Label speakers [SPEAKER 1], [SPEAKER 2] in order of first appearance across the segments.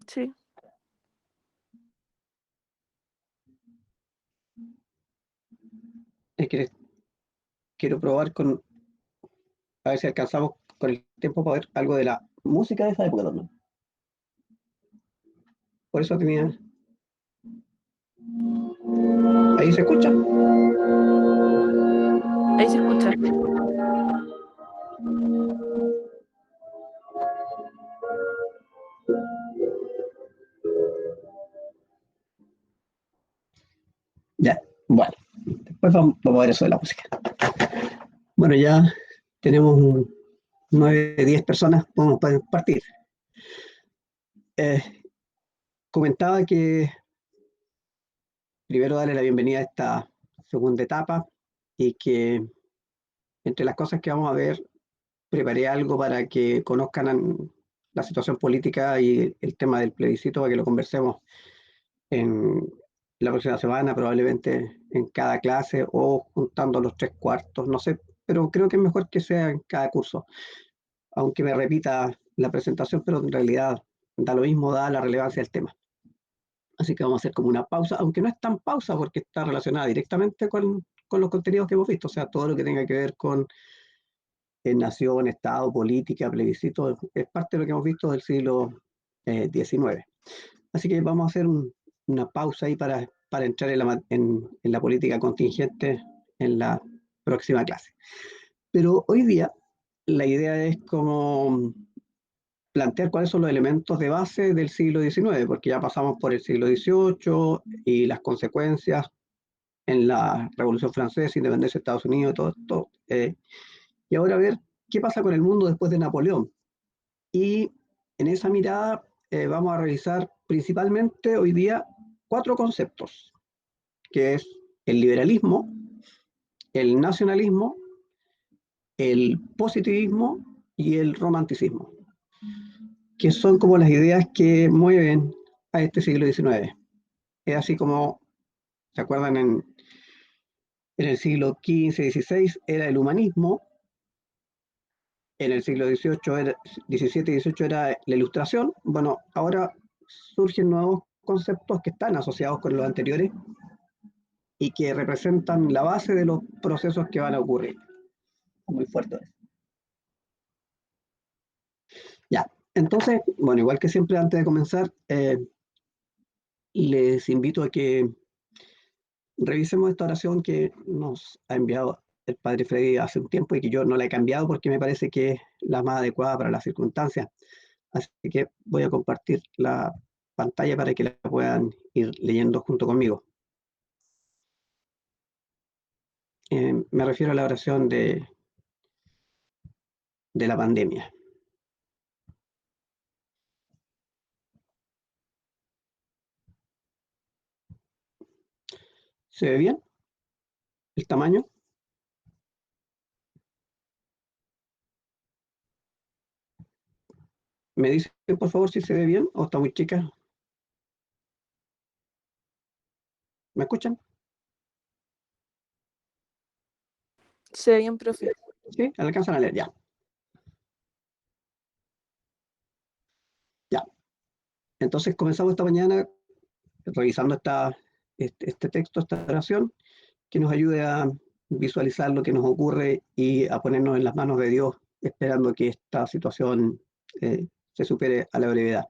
[SPEAKER 1] Sí.
[SPEAKER 2] Es que quiero probar con, a ver si alcanzamos con el tiempo para ver algo de la música de esa época también. Por eso tenía. Ahí se escucha.
[SPEAKER 1] Ahí se escucha.
[SPEAKER 2] Ya, bueno. Después vamos a ver eso de la música. Bueno, ya tenemos 9, 10 personas, podemos partir. Comentaba que primero darle la bienvenida a esta segunda etapa y que entre las cosas que vamos a ver, preparé algo para que conozcan la situación política y el tema del plebiscito, para que lo conversemos en la próxima semana, probablemente en cada clase o juntando los 3/4, no sé, pero creo que es mejor que sea en cada curso, aunque me repita la presentación, pero en realidad da lo mismo, da la relevancia del tema. Así que vamos a hacer como una pausa, aunque no es tan pausa porque está relacionada directamente con los contenidos que hemos visto, o sea, todo lo que tenga que ver con nación, Estado, política, plebiscito, es parte de lo que hemos visto del siglo XIX. Así que vamos a hacer una pausa ahí para entrar en la política contingente en la próxima clase. Pero hoy día la idea es como plantear cuáles son los elementos de base del siglo XIX, porque ya pasamos por el siglo XVIII y las consecuencias en la Revolución Francesa, independencia de Estados Unidos, todo esto. Y ahora ver qué pasa con el mundo después de Napoleón. Y en esa mirada vamos a revisar principalmente hoy día 4 conceptos, que es el liberalismo, el nacionalismo, el positivismo y el romanticismo, que son como las ideas que mueven a este siglo XIX. Es así como, ¿se acuerdan? En el siglo XV, XVI era el humanismo, en el siglo XVIII, XVII y XVIII era la ilustración. Bueno, ahora surgen nuevos conceptos que están asociados con los anteriores y que representan la base de los procesos que van a ocurrir. Muy fuerte. Ya, entonces, bueno, igual que siempre antes de comenzar, les invito a que revisemos esta oración que nos ha enviado el Padre Freddy hace un tiempo y que yo no la he cambiado porque me parece que es la más adecuada para las circunstancias. Así que voy a compartir la pantalla para que la puedan ir leyendo junto conmigo. Me refiero a la oración de la pandemia. ¿Se ve bien el tamaño? ¿Me dicen por favor si se ve bien o está muy chica? ¿Me escuchan?
[SPEAKER 1] Se ve bien, profe.
[SPEAKER 2] ¿Sí? ¿Alcanzan a leer? Ya. Ya. Entonces comenzamos esta mañana revisando este texto, esta oración, que nos ayude a visualizar lo que nos ocurre y a ponernos en las manos de Dios, esperando que esta situación se supere a la brevedad.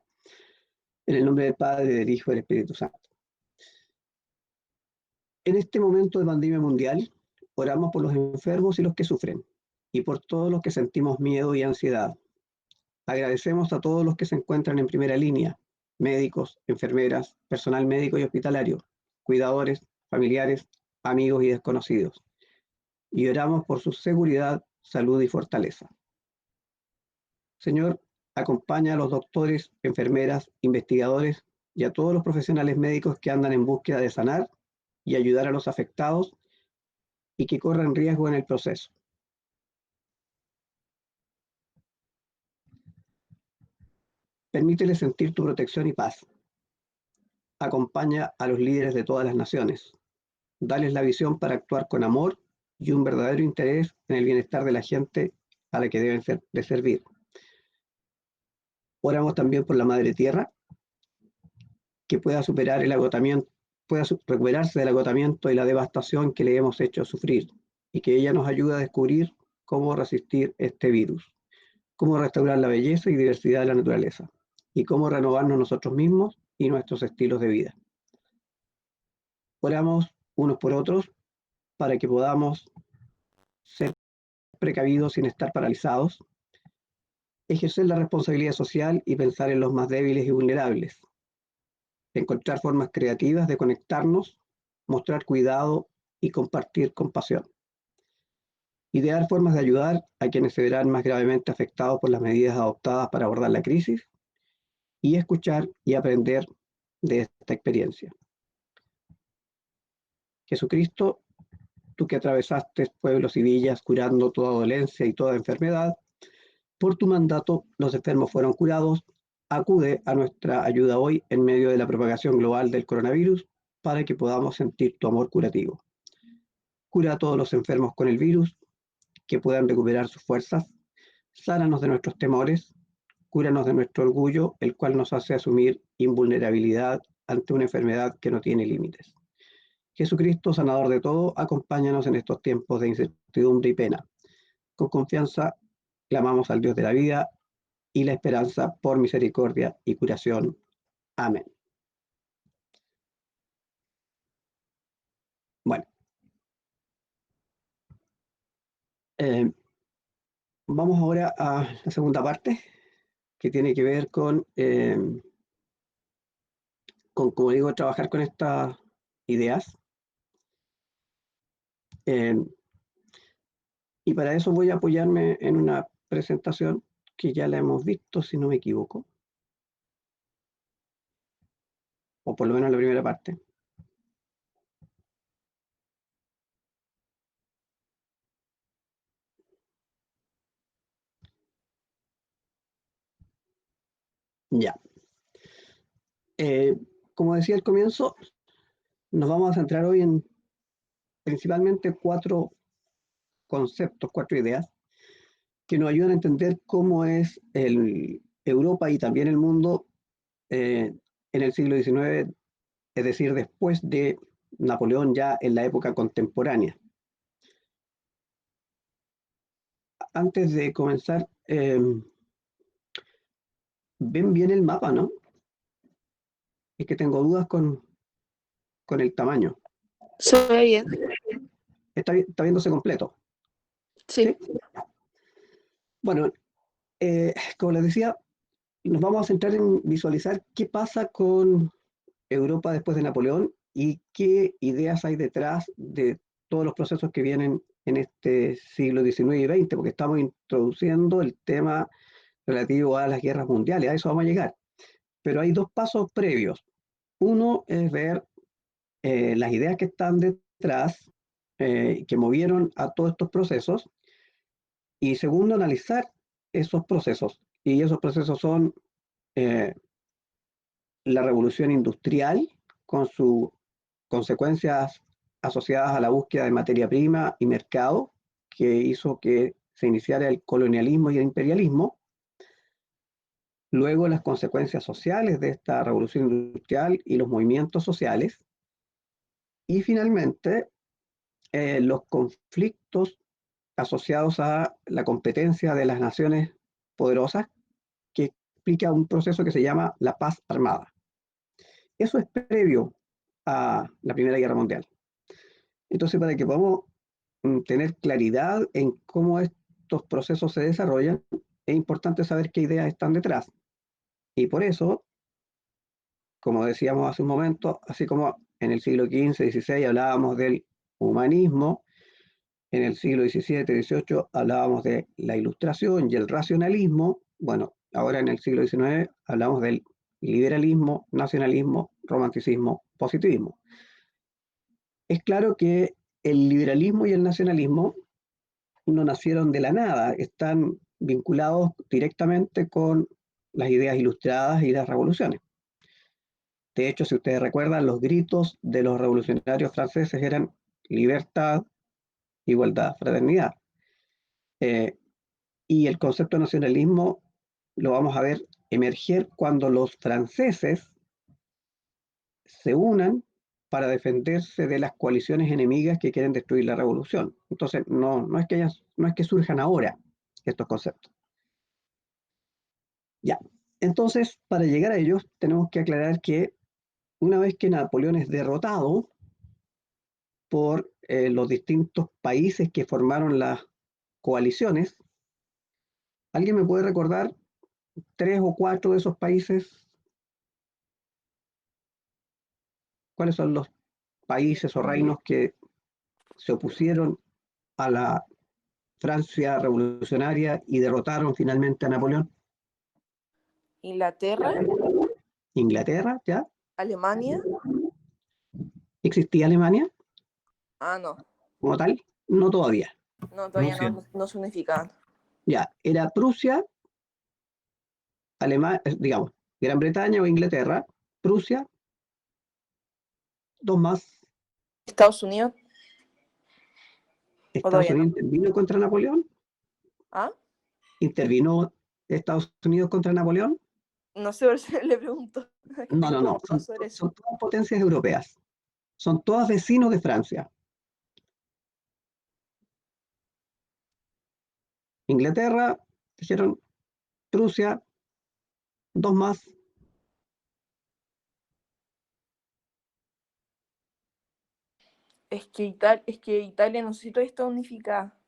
[SPEAKER 2] En el nombre del Padre, del Hijo y del Espíritu Santo. En este momento de pandemia mundial, oramos por los enfermos y los que sufren, y por todos los que sentimos miedo y ansiedad. Agradecemos a todos los que se encuentran en primera línea, médicos, enfermeras, personal médico y hospitalario, cuidadores, familiares, amigos y desconocidos. Y oramos por su seguridad, salud y fortaleza. Señor, acompaña a los doctores, enfermeras, investigadores y a todos los profesionales médicos que andan en búsqueda de sanar y ayudar a los afectados y que corren riesgo en el proceso. Permíteles sentir tu protección y paz. Acompaña a los líderes de todas las naciones. Dales la visión para actuar con amor y un verdadero interés en el bienestar de la gente a la que deben de servir. Oramos también por la Madre Tierra, que pueda superar el agotamiento, pueda recuperarse del agotamiento y la devastación que le hemos hecho sufrir, y que ella nos ayude a descubrir cómo resistir este virus, cómo restaurar la belleza y diversidad de la naturaleza, y cómo renovarnos nosotros mismos y nuestros estilos de vida. Oramos unos por otros para que podamos ser precavidos sin estar paralizados, ejercer la responsabilidad social y pensar en los más débiles y vulnerables, encontrar formas creativas de conectarnos, mostrar cuidado y compartir compasión. Idear formas de ayudar a quienes se verán más gravemente afectados por las medidas adoptadas para abordar la crisis, y escuchar y aprender de esta experiencia. Jesucristo, tú que atravesaste pueblos y villas curando toda dolencia y toda enfermedad, por tu mandato los enfermos fueron curados. Acude a nuestra ayuda hoy en medio de la propagación global del coronavirus para que podamos sentir tu amor curativo. Cura a todos los enfermos con el virus, que puedan recuperar sus fuerzas. Sánanos de nuestros temores, cúranos de nuestro orgullo, el cual nos hace asumir invulnerabilidad ante una enfermedad que no tiene límites. Jesucristo, sanador de todo, acompáñanos en estos tiempos de incertidumbre y pena. Con confianza clamamos al Dios de la vida y la esperanza por misericordia y curación. Amén. Bueno, eh, vamos ahora a la segunda parte, que tiene que ver con, como digo, trabajar con estas ideas. Eh, y para eso voy a apoyarme en una presentación que ya la hemos visto, si no me equivoco, o por lo menos la primera parte. Ya. Como decía al comienzo, nos vamos a centrar hoy en principalmente 4 conceptos, 4 ideas que nos ayudan a entender cómo es Europa y también el mundo en el siglo XIX, es decir, después de Napoleón, ya en la época contemporánea. Antes de comenzar, ven bien el mapa, ¿no? Es que tengo dudas con el tamaño.
[SPEAKER 1] Se ve bien.
[SPEAKER 2] Está viéndose completo.
[SPEAKER 1] Sí.
[SPEAKER 2] Bueno, como les decía, nos vamos a centrar en visualizar qué pasa con Europa después de Napoleón y qué ideas hay detrás de todos los procesos que vienen en este siglo XIX y XX, porque estamos introduciendo el tema relativo a las guerras mundiales, a eso vamos a llegar. Pero hay 2 pasos previos. Uno es ver las ideas que están detrás, que movieron a todos estos procesos, y segundo, analizar esos procesos. Y esos procesos son eh, la revolución industrial, con sus consecuencias asociadas a la búsqueda de materia prima y mercado, que hizo que se iniciara el colonialismo y el imperialismo. Luego las consecuencias sociales de esta revolución industrial y los movimientos sociales. Y finalmente los conflictos asociados a la competencia de las naciones poderosas, que explica un proceso que se llama la paz armada. Eso es previo a la Primera Guerra Mundial. Entonces, para que podamos tener claridad en cómo estos procesos se desarrollan, es importante saber qué ideas están detrás. Y por eso, como decíamos hace un momento, así como en el siglo XV, XVI hablábamos del humanismo, en el siglo XVII, XVIII hablábamos de la ilustración y el racionalismo. Bueno, ahora en el siglo XIX hablamos del liberalismo, nacionalismo, romanticismo, positivismo. Es claro que el liberalismo y el nacionalismo no nacieron de la nada, están vinculados directamente con las ideas ilustradas y las revoluciones. De hecho, si ustedes recuerdan, los gritos de los revolucionarios franceses eran libertad, igualdad, fraternidad. Y el concepto de nacionalismo lo vamos a ver emerger cuando los franceses se unan para defenderse de las coaliciones enemigas que quieren destruir la revolución. Entonces, no es que surjan ahora estos conceptos. Ya. Entonces, para llegar a ellos, tenemos que aclarar que una vez que Napoleón es derrotado por los distintos países que formaron las coaliciones, ¿alguien me puede recordar 3 o 4 de esos países? ¿Cuáles son los países o reinos que se opusieron a la Francia revolucionaria y derrotaron finalmente a Napoleón?
[SPEAKER 1] Inglaterra,
[SPEAKER 2] Inglaterra, ¿ya?
[SPEAKER 1] Alemania.
[SPEAKER 2] ¿Existía Alemania
[SPEAKER 1] Ah, no.
[SPEAKER 2] como tal? No todavía.
[SPEAKER 1] No, todavía
[SPEAKER 3] Rusia.
[SPEAKER 1] no se unificaban.
[SPEAKER 2] Ya, era Prusia, Alemania, digamos, Gran Bretaña o Inglaterra, Prusia, dos más.
[SPEAKER 1] Estados Unidos, o
[SPEAKER 2] Estados
[SPEAKER 1] todavía no.
[SPEAKER 2] Unidos intervino contra Napoleón.
[SPEAKER 1] ¿Ah?
[SPEAKER 2] ¿Intervino Estados Unidos contra Napoleón?
[SPEAKER 1] No sé, por eso le pregunto. Es que
[SPEAKER 2] No, no,
[SPEAKER 1] tengo
[SPEAKER 2] no.
[SPEAKER 1] dudas sobre eso.
[SPEAKER 2] Son todas potencias europeas. Son todas vecinos de Francia. Inglaterra, dijeron Prusia, dos más.
[SPEAKER 1] Es que Italia no sé si todavía está unificada.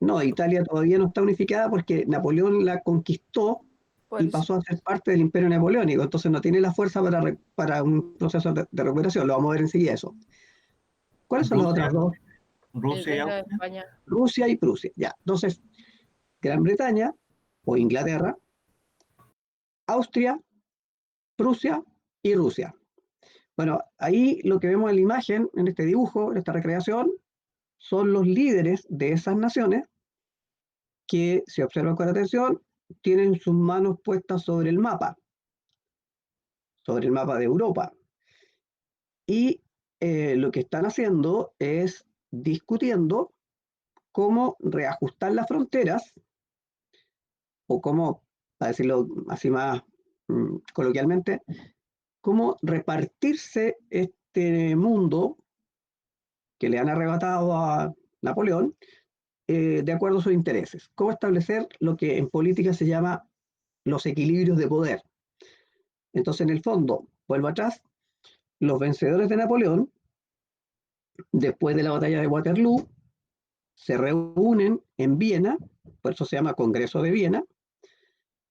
[SPEAKER 2] No, Italia todavía no está unificada porque Napoleón la conquistó
[SPEAKER 1] Por
[SPEAKER 2] y
[SPEAKER 1] eso.
[SPEAKER 2] pasó a ser parte del Imperio Napoleónico. Entonces no tiene la fuerza para un proceso de recuperación. Lo vamos a ver enseguida eso. ¿Cuáles son las
[SPEAKER 3] Rusia,
[SPEAKER 2] otras dos?
[SPEAKER 1] El
[SPEAKER 3] Rusia y
[SPEAKER 1] Reino de
[SPEAKER 3] Austria.
[SPEAKER 1] España.
[SPEAKER 2] Rusia y Prusia. Ya. Entonces, Gran Bretaña o Inglaterra, Austria, Prusia y Rusia. Bueno, ahí lo que vemos en la imagen, en este dibujo, en esta recreación, son los líderes de esas naciones que, si observan con atención, tienen sus manos puestas sobre el mapa de Europa. Y lo que están haciendo es discutiendo cómo reajustar las fronteras o cómo, para decirlo así más coloquialmente, cómo repartirse este mundo que le han arrebatado a Napoleón de acuerdo a sus intereses. Cómo establecer lo que en política se llama los equilibrios de poder. Entonces, en el fondo, vuelvo atrás, los vencedores de Napoleón, después de la batalla de Waterloo, se reúnen en Viena, por eso se llama Congreso de Viena,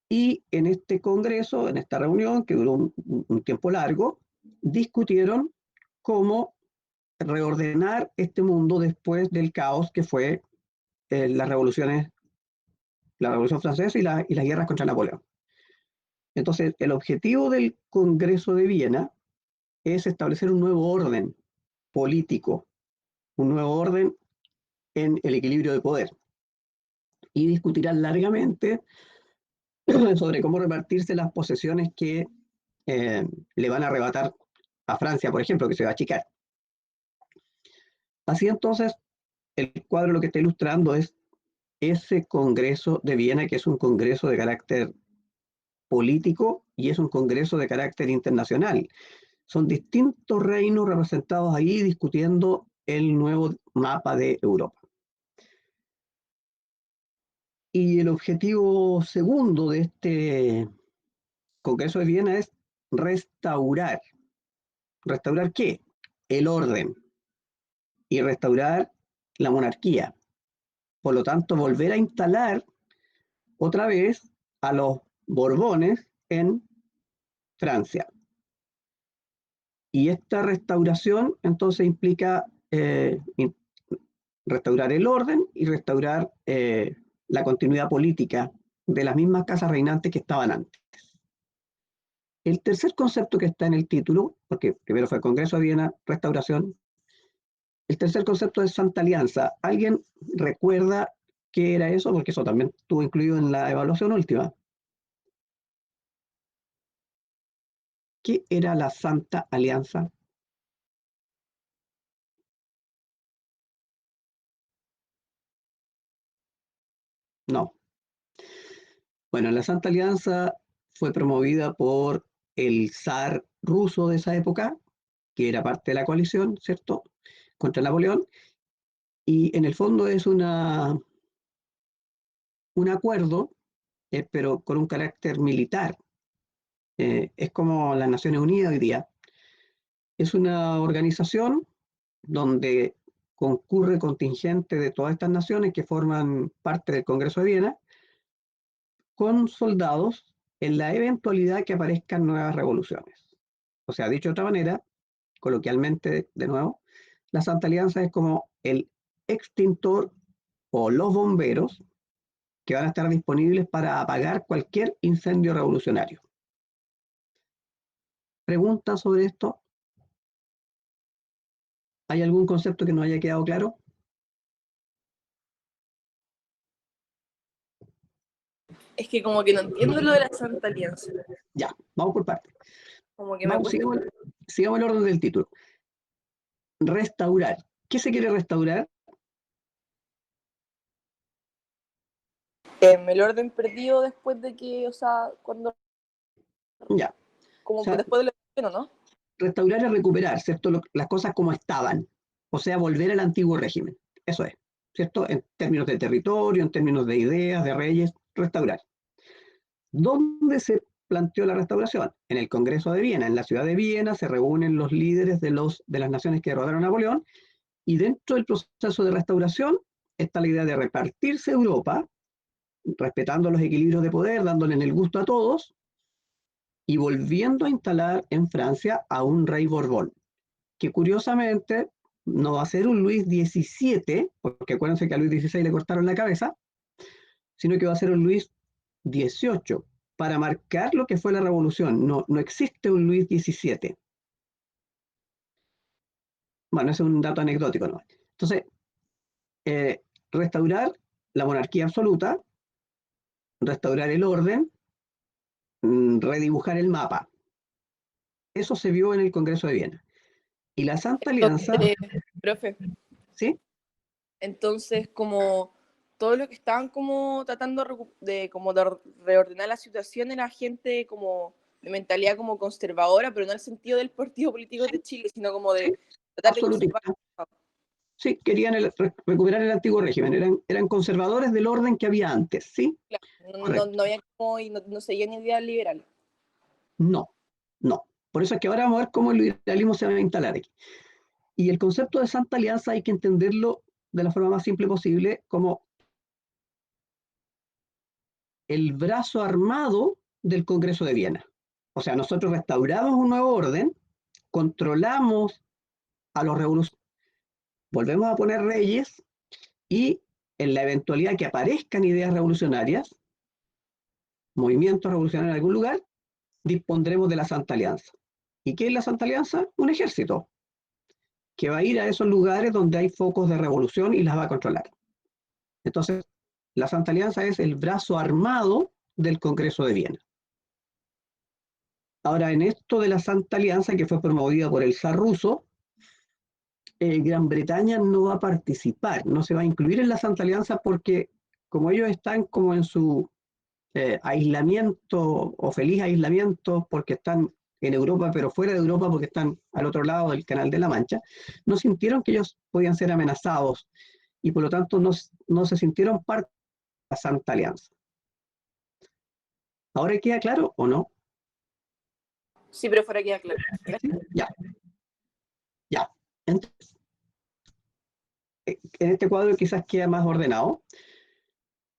[SPEAKER 2] y en este congreso, en esta reunión, que duró un tiempo largo, discutieron cómo reordenar este mundo después del caos que fue las revoluciones, la Revolución Francesa y las guerras contra Napoleón. Entonces, el objetivo del Congreso de Viena es establecer un nuevo orden político, un nuevo orden en el equilibrio de poder. Y discutirán largamente sobre cómo repartirse las posesiones que le van a arrebatar a Francia, por ejemplo, que se va a achicar. Así entonces, el cuadro lo que está ilustrando es ese Congreso de Viena, que es un congreso de carácter político y es un congreso de carácter internacional. Son distintos reinos representados ahí discutiendo el nuevo mapa de Europa. Y el objetivo segundo de este Congreso de Viena es restaurar. ¿Restaurar qué? El orden y restaurar la monarquía. Por lo tanto, volver a instalar otra vez a los Borbones en Francia. Y esta restauración entonces implica restaurar el orden y restaurar la continuidad política de las mismas casas reinantes que estaban antes. El tercer concepto que está en el título, porque primero fue Congreso de Viena, restauración, el tercer concepto es Santa Alianza. ¿Alguien recuerda qué era eso? Porque eso también estuvo incluido en la evaluación última. ¿Qué era la Santa Alianza? No. Bueno, la Santa Alianza fue promovida por el zar ruso de esa época, que era parte de la coalición, ¿cierto?, contra Napoleón, y en el fondo es un acuerdo, pero con un carácter militar. Es como las Naciones Unidas hoy día. Es una organización donde concurre contingente de todas estas naciones que forman parte del Congreso de Viena, con soldados en la eventualidad que aparezcan nuevas revoluciones. O sea, dicho de otra manera, coloquialmente, de nuevo, la Santa Alianza es como el extintor o los bomberos que van a estar disponibles para apagar cualquier incendio revolucionario. ¿Preguntas sobre esto? ¿Hay algún concepto que no haya quedado claro?
[SPEAKER 1] Es que como que no entiendo lo de la Santa Alianza.
[SPEAKER 2] Ya, vamos por partes.
[SPEAKER 1] Como que me
[SPEAKER 2] Vamos,
[SPEAKER 1] cuesta.
[SPEAKER 2] sigamos el orden del título. Restaurar. ¿Qué se quiere restaurar?
[SPEAKER 1] El orden perdido después de que, o sea, cuando,
[SPEAKER 2] Ya. O
[SPEAKER 1] como
[SPEAKER 2] sea,
[SPEAKER 1] después de la elección, ¿no?
[SPEAKER 2] restaurar es recuperar, ¿cierto? Las cosas como estaban. O sea, volver al antiguo régimen. Eso es, ¿cierto? En términos de territorio, en términos de ideas, de reyes, restaurar. ¿Dónde se planteó la restauración? En el Congreso de Viena. En la ciudad de Viena se reúnen los líderes de las naciones que derrotaron a Napoleón, y dentro del proceso de restauración está la idea de repartirse Europa, respetando los equilibrios de poder, dándole el gusto a todos, y volviendo a instalar en Francia a un rey Borbón, que curiosamente no va a ser un Luis XVII, porque acuérdense que a Luis XVI le cortaron la cabeza, sino que va a ser un Luis XVIII, para marcar lo que fue la revolución. No, no existe un Luis XVII. Bueno, ese es un dato anecdótico, ¿no? Entonces, restaurar la monarquía absoluta, restaurar el orden, redibujar el mapa. Eso se vio en el Congreso de Viena. Y la Santa Alianza,
[SPEAKER 1] Entonces, profe,
[SPEAKER 2] ¿sí?
[SPEAKER 1] entonces como todo lo que estaban como tratando como de reordenar la situación era gente como de mentalidad como conservadora, pero no en el sentido del partido político de Chile, sino como
[SPEAKER 2] Sí,
[SPEAKER 1] de tratar de conservar.
[SPEAKER 2] absolutista. Sí, querían recuperar el antiguo régimen, eran conservadores del orden que había antes, ¿sí?
[SPEAKER 1] Claro,
[SPEAKER 2] Correcto.
[SPEAKER 1] no había como, y no seguían ideas liberales.
[SPEAKER 2] No, no. Por eso es que ahora vamos a ver cómo el liberalismo se va a instalar aquí. Y el concepto de Santa Alianza hay que entenderlo de la forma más simple posible como el brazo armado del Congreso de Viena. O sea, nosotros restauramos un nuevo orden, controlamos a los revolucionarios, volvemos a poner reyes, y en la eventualidad que aparezcan ideas revolucionarias, movimientos revolucionarios en algún lugar, dispondremos de la Santa Alianza. ¿Y qué es la Santa Alianza? Un ejército que va a ir a esos lugares donde hay focos de revolución y las va a controlar. Entonces, la Santa Alianza es el brazo armado del Congreso de Viena. Ahora, en esto de la Santa Alianza, que fue promovida por el zar ruso, Gran Bretaña no va a participar, no se va a incluir en la Santa Alianza, porque como ellos están como en su aislamiento o feliz aislamiento, porque están en Europa, pero fuera de Europa porque están al otro lado del Canal de la Mancha, no sintieron que ellos podían ser amenazados, y por lo tanto no se sintieron parte de la Santa Alianza. ¿Ahora queda claro o no?
[SPEAKER 1] Sí, pero fuera queda claro.
[SPEAKER 2] ¿Sí? Ya, ya. Entonces, en este cuadro quizás queda más ordenado.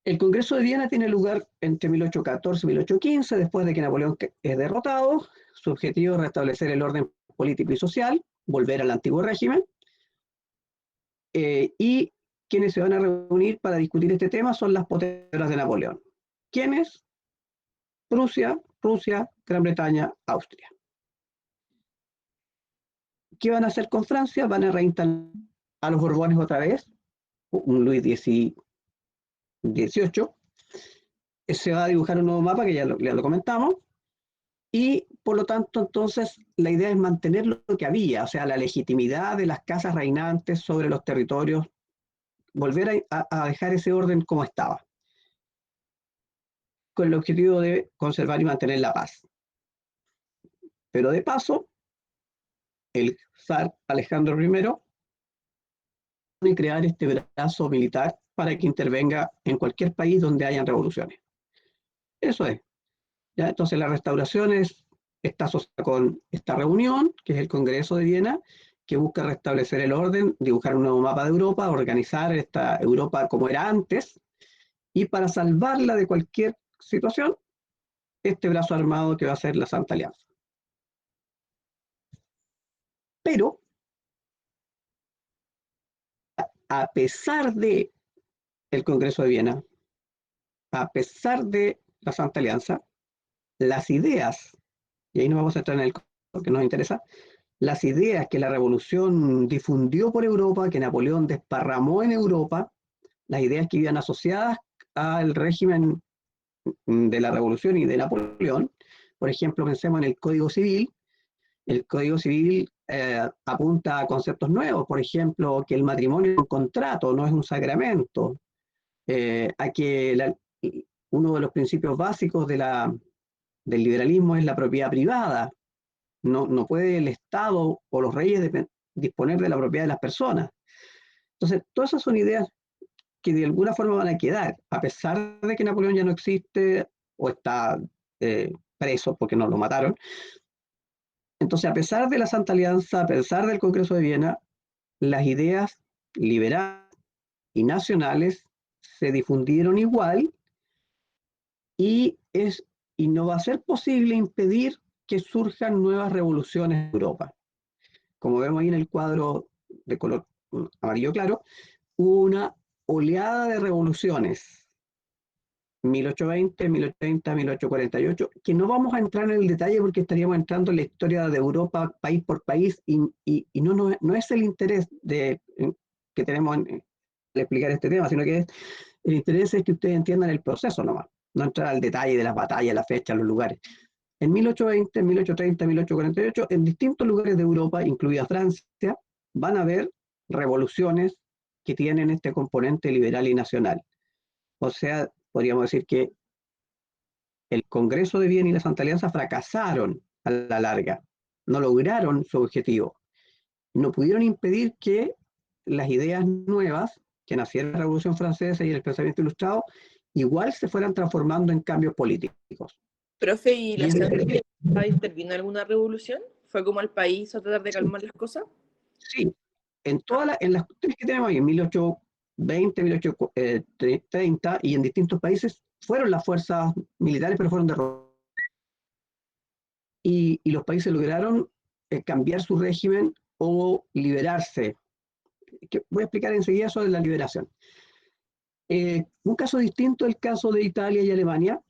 [SPEAKER 2] El Congreso de Viena tiene lugar entre 1814 y 1815, después de que Napoleón es derrotado. Su objetivo es restablecer el orden político y social, volver al antiguo régimen, y quienes se van a reunir para discutir este tema son las potencias de Napoleón. ¿Quiénes? Prusia, Rusia, Gran Bretaña, Austria. ¿Qué van a hacer con Francia? Van a reinstalar a los Borbones otra vez, un Luis XVIII. Se va a dibujar un nuevo mapa que ya lo comentamos, y por lo tanto entonces la idea es mantener lo que había, o sea, la legitimidad de las casas reinantes sobre los territorios, volver a dejar ese orden como estaba, con el objetivo de conservar y mantener la paz. Pero de paso, el zar Alejandro I y crear este brazo militar para que intervenga en cualquier país donde hayan revoluciones. Eso es. ¿Ya? Entonces la restauración está asociada con esta reunión, que es el Congreso de Viena, que busca restablecer el orden, dibujar un nuevo mapa de Europa, organizar esta Europa como era antes, y para salvarla de cualquier situación, este brazo armado que va a ser la Santa Alianza. Pero, a pesar de el Congreso de Viena, a pesar de la Santa Alianza, las ideas, y ahí no vamos a entrar en el que nos interesa, las ideas que la revolución difundió por Europa, que Napoleón desparramó en Europa, las ideas que iban asociadas al régimen de la revolución y de Napoleón, por ejemplo, pensemos en el Código Civil. El Código Civil apunta a conceptos nuevos, por ejemplo, que el matrimonio es un contrato, no es un sacramento, a que uno de los principios básicos del liberalismo es la propiedad privada. No puede el Estado o los reyes disponer de la propiedad de las personas. Entonces, todas esas son ideas que de alguna forma van a quedar, a pesar de que Napoleón ya no existe o está preso porque no lo mataron. Entonces, a pesar de la Santa Alianza, a pesar del Congreso de Viena, las ideas liberales y nacionales se difundieron igual y, y no va a ser posible impedir que surjan nuevas revoluciones en Europa. Como vemos ahí en el cuadro de color amarillo claro, hubo una oleada de revoluciones, 1820, 1830, 1848, que no vamos a entrar en el detalle porque estaríamos entrando en la historia de Europa país por país y no es el interés que tenemos en explicar este tema, sino que el interés es que ustedes entiendan el proceso nomás, no entrar al detalle de las batallas, las fechas, los lugares. En 1820, 1830, 1848, en distintos lugares de Europa, incluida Francia, van a haber revoluciones que tienen este componente liberal y nacional. O sea, podríamos decir que el Congreso de Viena y la Santa Alianza fracasaron a la larga, no lograron su objetivo, no pudieron impedir que las ideas nuevas que nacieron en la Revolución Francesa y el pensamiento ilustrado igual se fueran transformando en cambios políticos.
[SPEAKER 1] Profe, ¿y la
[SPEAKER 2] Y
[SPEAKER 1] Santa Alianza intervino en alguna revolución? ¿Fue como al país a tratar de
[SPEAKER 2] sí,
[SPEAKER 1] calmar las cosas?
[SPEAKER 2] sí, en las cuestiones que tenemos ahí, en 1820, 1830 y en distintos países, fueron las fuerzas militares, pero fueron derrotadas. Y los países lograron cambiar su régimen o liberarse. Voy a explicar enseguida sobre la liberación. Un caso distinto es el caso de Italia y Alemania,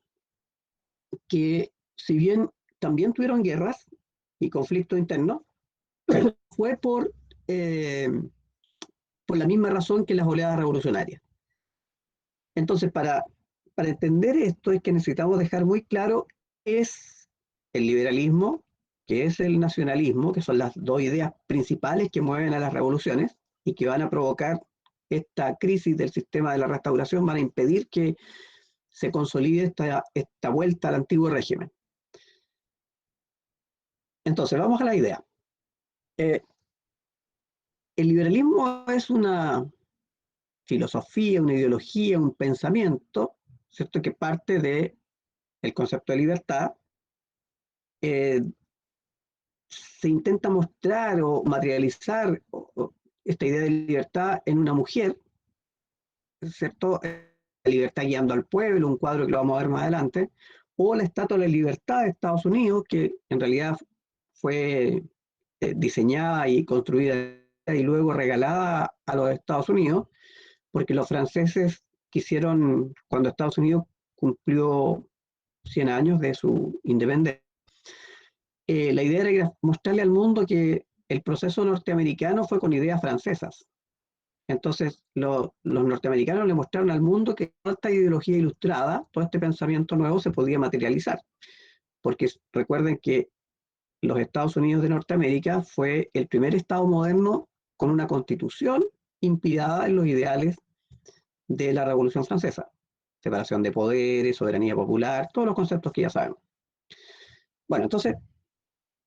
[SPEAKER 2] que si bien también tuvieron guerras y conflictos internos, fue eh, por la misma razón que las oleadas revolucionarias. Entonces, para entender esto es que necesitamos dejar muy claro qué es el liberalismo, qué es el nacionalismo, que son las dos ideas principales que mueven a las revoluciones y que van a provocar esta crisis del sistema de la restauración, van a impedir que se consolide esta vuelta al antiguo régimen. Entonces, vamos a la idea. Eh, el liberalismo es una filosofía, una ideología, un pensamiento, ¿cierto?, que parte del concepto de libertad. eh, Se intenta mostrar o materializar esta idea de libertad en una mujer, ¿cierto? La libertad guiando al pueblo, un cuadro que lo vamos a ver más adelante, o la Estatua de la Libertad de Estados Unidos, que en realidad fue diseñada y construida y luego regalada a los Estados Unidos, porque los franceses quisieron, cuando Estados Unidos cumplió 100 años de su independencia, la idea era mostrarle al mundo que el proceso norteamericano fue con ideas francesas. Entonces, los norteamericanos le mostraron al mundo que toda esta ideología ilustrada, todo este pensamiento nuevo se podía materializar. Porque recuerden que los Estados Unidos de Norteamérica fue el primer Estado moderno con una constitución inspirada en los ideales de la Revolución Francesa. Separación de poderes, soberanía popular, todos los conceptos que ya sabemos. Bueno, entonces,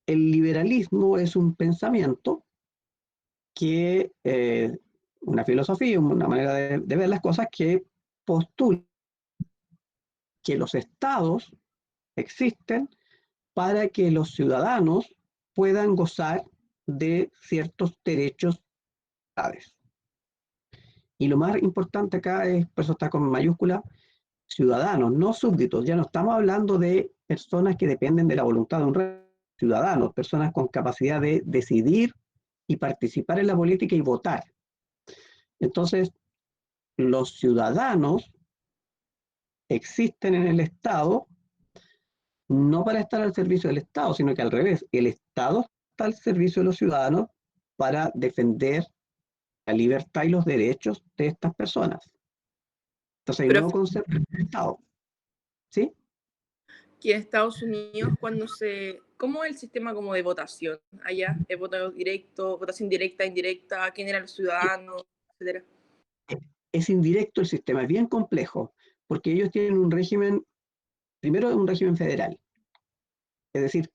[SPEAKER 2] el liberalismo es un pensamiento que, una filosofía, una manera de ver las cosas que postula que los estados existen para que los ciudadanos puedan gozar de ciertos derechos. Y lo más importante acá es, por eso está con mayúscula, ciudadanos, no súbditos. Ya no estamos hablando de personas que dependen de la voluntad de un rey, ciudadanos, personas con capacidad de decidir y participar en la política y votar. Entonces, los ciudadanos existen en el Estado no para estar al servicio del Estado, sino que al revés, el Estado está al servicio de los ciudadanos para defender la libertad y los derechos de estas personas. Entonces hay un
[SPEAKER 1] Pero
[SPEAKER 2] nuevo concepto de Estado, ¿sí?
[SPEAKER 1] aquí en Estados Unidos, cuando se... ¿Cómo es el sistema como de votación allá? ¿Es voto directo, votación directa, indirecta? ¿Quién eran los ciudadanos? Etcétera.
[SPEAKER 2] Es indirecto el sistema, es bien complejo, porque ellos tienen un régimen, primero un régimen federal, es decir,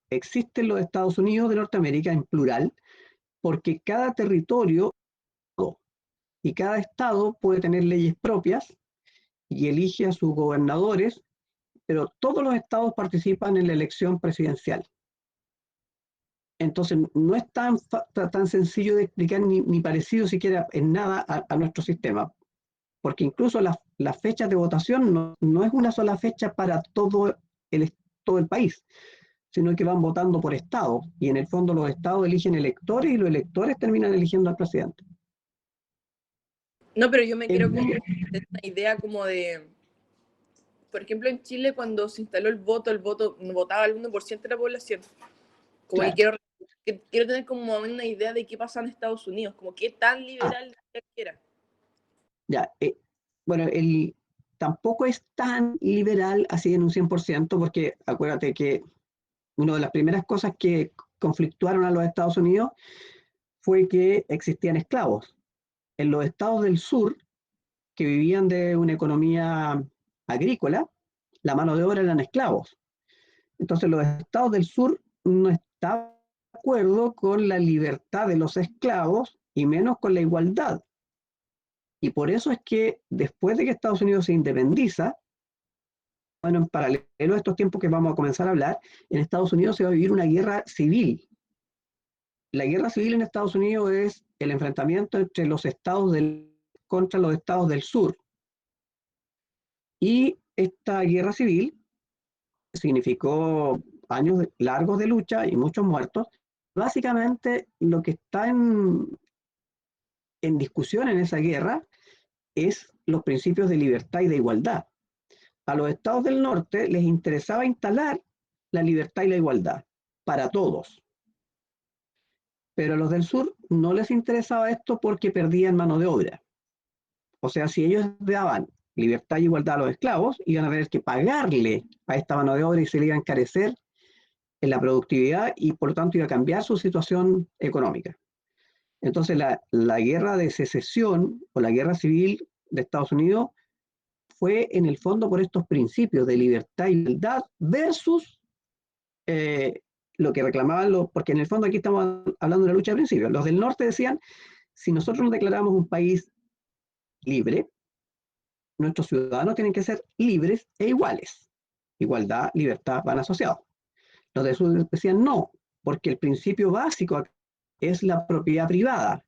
[SPEAKER 2] existen los Estados Unidos de Norteamérica en plural, porque cada territorio y cada estado puede tener leyes propias y elige a sus gobernadores, pero todos los estados participan en la elección presidencial. Entonces, no es tan sencillo de explicar ni parecido siquiera en nada a nuestro sistema, porque incluso las fechas de votación no es una sola fecha para todo el país, sino que van votando por estado, y en el fondo los estados eligen electores y los electores terminan eligiendo al presidente.
[SPEAKER 1] No, pero yo me
[SPEAKER 2] Es
[SPEAKER 1] quiero como
[SPEAKER 2] muy-
[SPEAKER 1] hacer una idea como de, por ejemplo, en Chile cuando se instaló el voto votaba el 1% de la población. Como que
[SPEAKER 2] claro,
[SPEAKER 1] quiero tener como una idea de qué pasa en Estados Unidos, como qué tan
[SPEAKER 2] ah,
[SPEAKER 1] liberal era.
[SPEAKER 2] ya, bueno, tampoco es tan liberal así en un 100%, porque acuérdate que una de las primeras cosas que conflictuaron a los Estados Unidos fue que existían esclavos. En los estados del sur, que vivían de una economía agrícola, la mano de obra eran esclavos. Entonces los estados del sur no estaban de acuerdo con la libertad de los esclavos y menos con la igualdad. Y por eso es que después de que Estados Unidos se independiza, bueno, en paralelo a estos tiempos que vamos a comenzar a hablar, en Estados Unidos se va a vivir una guerra civil. La guerra civil en Estados Unidos es el enfrentamiento entre los estados contra los estados del sur. Y esta guerra civil significó años largos de lucha y muchos muertos. Básicamente lo que está en discusión en esa guerra es los principios de libertad y de igualdad. A los estados del norte les interesaba instalar la libertad y la igualdad para todos, pero a los del sur no les interesaba esto porque perdían mano de obra. O sea, si ellos daban libertad y igualdad a los esclavos, iban a tener que pagarle a esta mano de obra y se le iba a encarecer en la productividad y por lo tanto iba a cambiar su situación económica. Entonces la guerra de secesión o la guerra civil de Estados Unidos fue en el fondo por estos principios de libertad y igualdad versus lo que reclamaban los, porque en el fondo aquí estamos hablando de una lucha de principios. Los del norte decían, si nosotros nos declaramos un país libre, nuestros ciudadanos tienen que ser libres e iguales. Igualdad, libertad van asociados. Los del sur decían no, porque el principio básico es la propiedad privada.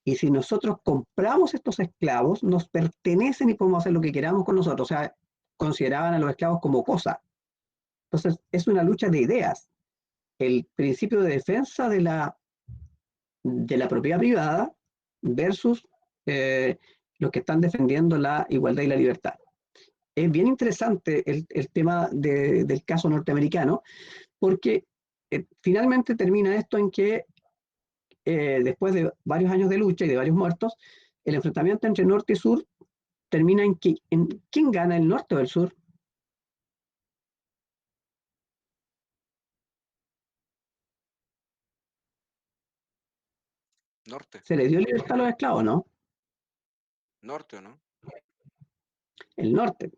[SPEAKER 2] Y si nosotros compramos estos esclavos, nos pertenecen y podemos hacer lo que queramos con nosotros. O sea, consideraban a los esclavos como cosa. Entonces, es una lucha de ideas. El principio de defensa de la propiedad privada versus los que están defendiendo la igualdad y la libertad. Es bien interesante el tema del caso norteamericano, porque finalmente termina esto en que después de varios años de lucha y de varios muertos, el enfrentamiento entre norte y sur termina en quién gana, el norte o el sur.
[SPEAKER 3] Norte,
[SPEAKER 2] Se le dio libertad a los esclavos, ¿no?
[SPEAKER 3] norte o no.
[SPEAKER 2] El norte.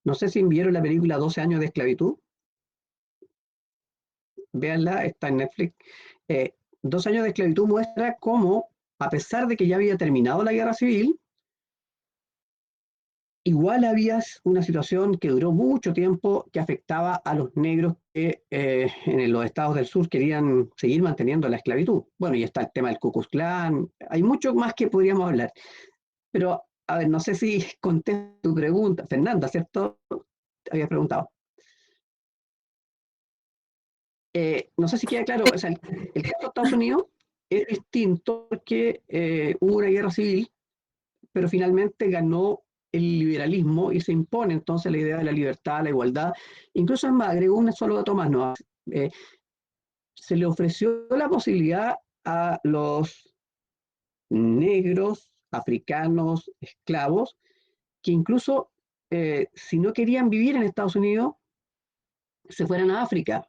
[SPEAKER 2] No sé si vieron la película 12 años de esclavitud. véanla, está en Netflix. 2 años de esclavitud muestra cómo, a pesar de que ya había terminado la guerra civil, igual había una situación que duró mucho tiempo que afectaba a los negros que en los estados del sur querían seguir manteniendo la esclavitud. Bueno, y está el tema del Ku Klux Klan, hay mucho más que podríamos hablar. Pero, a ver, no sé si contesto tu pregunta. Fernanda, ¿cierto? Te habías preguntado. No sé si queda claro, o sea, el caso de Estados Unidos es distinto porque hubo una guerra civil, pero finalmente ganó el liberalismo y se impone entonces la idea de la libertad, la igualdad. Incluso es más, agregó un solo dato más, ¿no? Se le ofreció la posibilidad a los negros, africanos, esclavos, que incluso si no querían vivir en Estados Unidos, se fueran a África.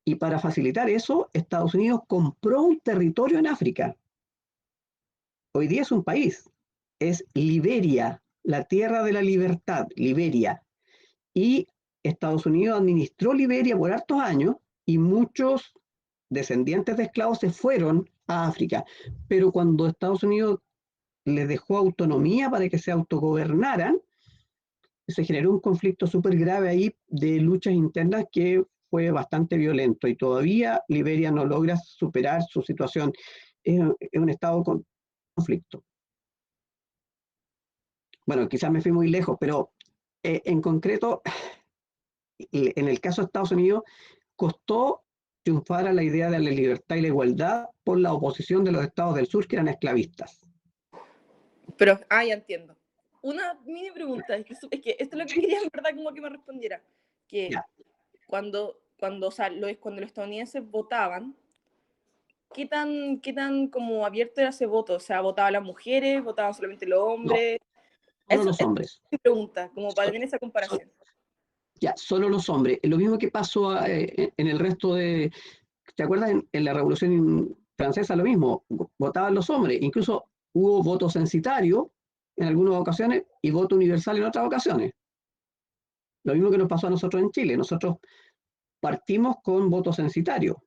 [SPEAKER 2] Y para facilitar eso, Estados Unidos compró un territorio en África. Hoy día es un país, es Liberia, la tierra de la libertad, Liberia. Y Estados Unidos administró Liberia por hartos años y muchos descendientes de esclavos se fueron a África. Pero cuando Estados Unidos les dejó autonomía para que se autogobernaran, se generó un conflicto súper grave ahí de luchas internas que fue bastante violento y todavía Liberia no logra superar su situación. Es un estado con conflicto. Bueno, quizás me fui muy lejos, pero en concreto, en el caso de Estados Unidos, costó triunfar a la idea de la libertad y la igualdad por la oposición de los estados del sur que eran esclavistas.
[SPEAKER 1] Pero, ya entiendo. Una mini pregunta, es que esto es lo que quería en verdad como que me respondiera. Que
[SPEAKER 2] Ya.
[SPEAKER 1] cuando los estadounidenses votaban, ¿qué tan como abierto era ese voto? O sea, ¿votaban las mujeres? ¿Votaban solamente los
[SPEAKER 2] No,
[SPEAKER 1] hombres?
[SPEAKER 2] solo
[SPEAKER 1] Eso
[SPEAKER 2] los
[SPEAKER 1] es
[SPEAKER 2] hombres.
[SPEAKER 1] mi pregunta, como para tener esa comparación.
[SPEAKER 2] Ya, solo los hombres. Lo mismo que pasó en el resto de... ¿Te acuerdas? En la Revolución Francesa lo mismo, votaban los hombres. Incluso hubo voto censitario en algunas ocasiones y voto universal en otras ocasiones. Lo mismo que nos pasó a nosotros en Chile. Nosotros partimos con voto censitario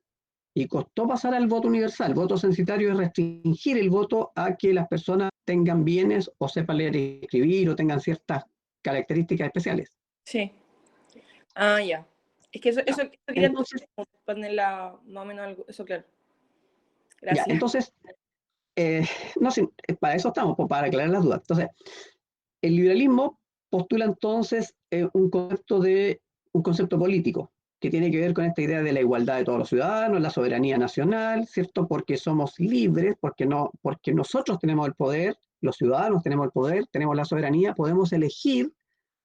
[SPEAKER 2] y costó pasar al voto universal. Voto censitario es restringir el voto a que las personas tengan bienes o sepan leer y escribir o tengan ciertas características especiales.
[SPEAKER 1] Sí. Ya. Es que eso quería
[SPEAKER 2] Entonces,
[SPEAKER 1] ponerla más o menos algo, eso claro.
[SPEAKER 2] ya,
[SPEAKER 1] Gracias.
[SPEAKER 2] entonces, no sé, para eso estamos, para aclarar las dudas. Entonces, el liberalismo postula entonces un concepto político que tiene que ver con esta idea de la igualdad de todos los ciudadanos, la soberanía nacional, ¿cierto? Porque somos libres, porque nosotros tenemos el poder, los ciudadanos tenemos el poder, tenemos la soberanía, podemos elegir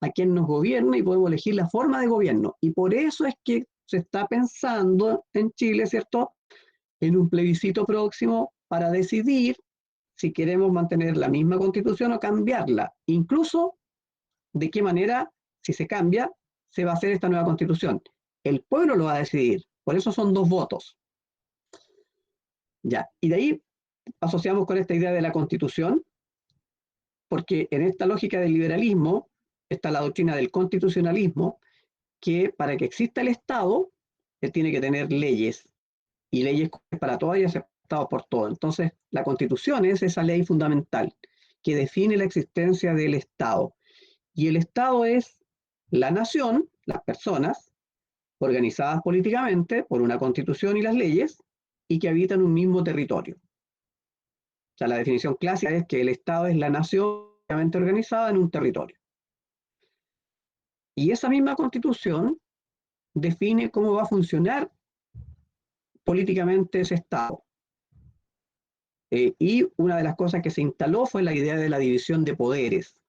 [SPEAKER 2] a quién nos gobierna y podemos elegir la forma de gobierno. Y por eso es que se está pensando en Chile, ¿cierto? En un plebiscito próximo para decidir si queremos mantener la misma constitución o cambiarla. Incluso de qué manera, si se cambia, se va a hacer esta nueva constitución. El pueblo lo va a decidir. Por eso son 2 votos. Ya. Y de ahí asociamos con esta idea de la constitución, porque en esta lógica del liberalismo está la doctrina del constitucionalismo, que para que exista el Estado, él tiene que tener leyes, y leyes para todas y aceptadas por todos. Entonces, la Constitución es esa ley fundamental que define la existencia del Estado. Y el Estado es la nación, las personas, organizadas políticamente por una Constitución y las leyes, y que habitan un mismo territorio. O sea, la definición clásica es que el Estado es la nación organizada en un territorio. Y esa misma Constitución define cómo va a funcionar políticamente ese Estado. Y una de las cosas que se instaló fue la idea de la división de poderes.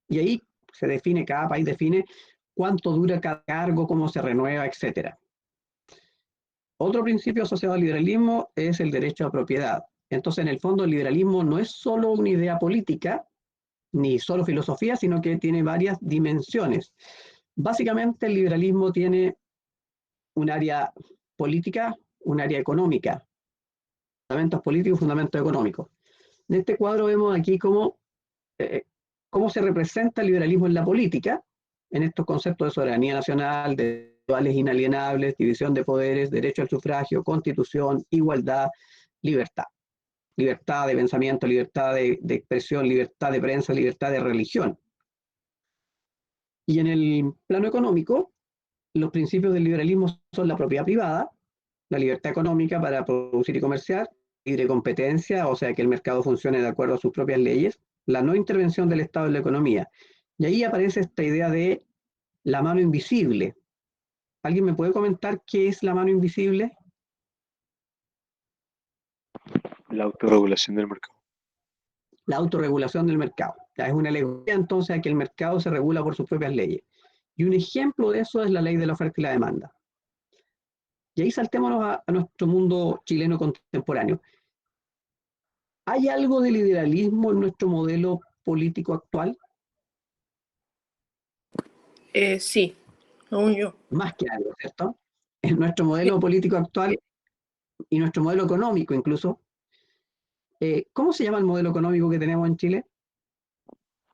[SPEAKER 2] Y ahí se define, cada país define cuánto dura cada cargo, cómo se renueva, etc. Otro principio asociado al liberalismo es el derecho a propiedad. Entonces, en el fondo, el liberalismo no es solo una idea política, ni solo filosofía, sino que tiene varias dimensiones. Básicamente, el liberalismo tiene un área política, un área económica, fundamentos políticos, fundamentos económicos. En este cuadro vemos aquí cómo se representa el liberalismo en la política, en estos conceptos de soberanía nacional, de individuales inalienables, división de poderes, derecho al sufragio, constitución, igualdad, libertad. Libertad de pensamiento, libertad de expresión, libertad de prensa, libertad de religión. Y en el plano económico, los principios del liberalismo son la propiedad privada, la libertad económica para producir y comerciar, libre competencia, o sea que el mercado funcione de acuerdo a sus propias leyes, la no intervención del Estado en la economía. Y ahí aparece esta idea de la mano invisible. ¿Alguien me puede comentar qué es la mano invisible?
[SPEAKER 4] La autorregulación del mercado.
[SPEAKER 2] La autorregulación del mercado. Ya es una alegoría entonces a que el mercado se regula por sus propias leyes. Y un ejemplo de eso es la ley de la oferta y la demanda. Y ahí saltémonos a nuestro mundo chileno contemporáneo. ¿Hay algo de liberalismo en nuestro modelo político actual?
[SPEAKER 1] Sí, según yo.
[SPEAKER 2] Más que algo, ¿cierto? En nuestro modelo político actual y nuestro modelo económico incluso. ¿Cómo se llama el modelo económico que tenemos en Chile?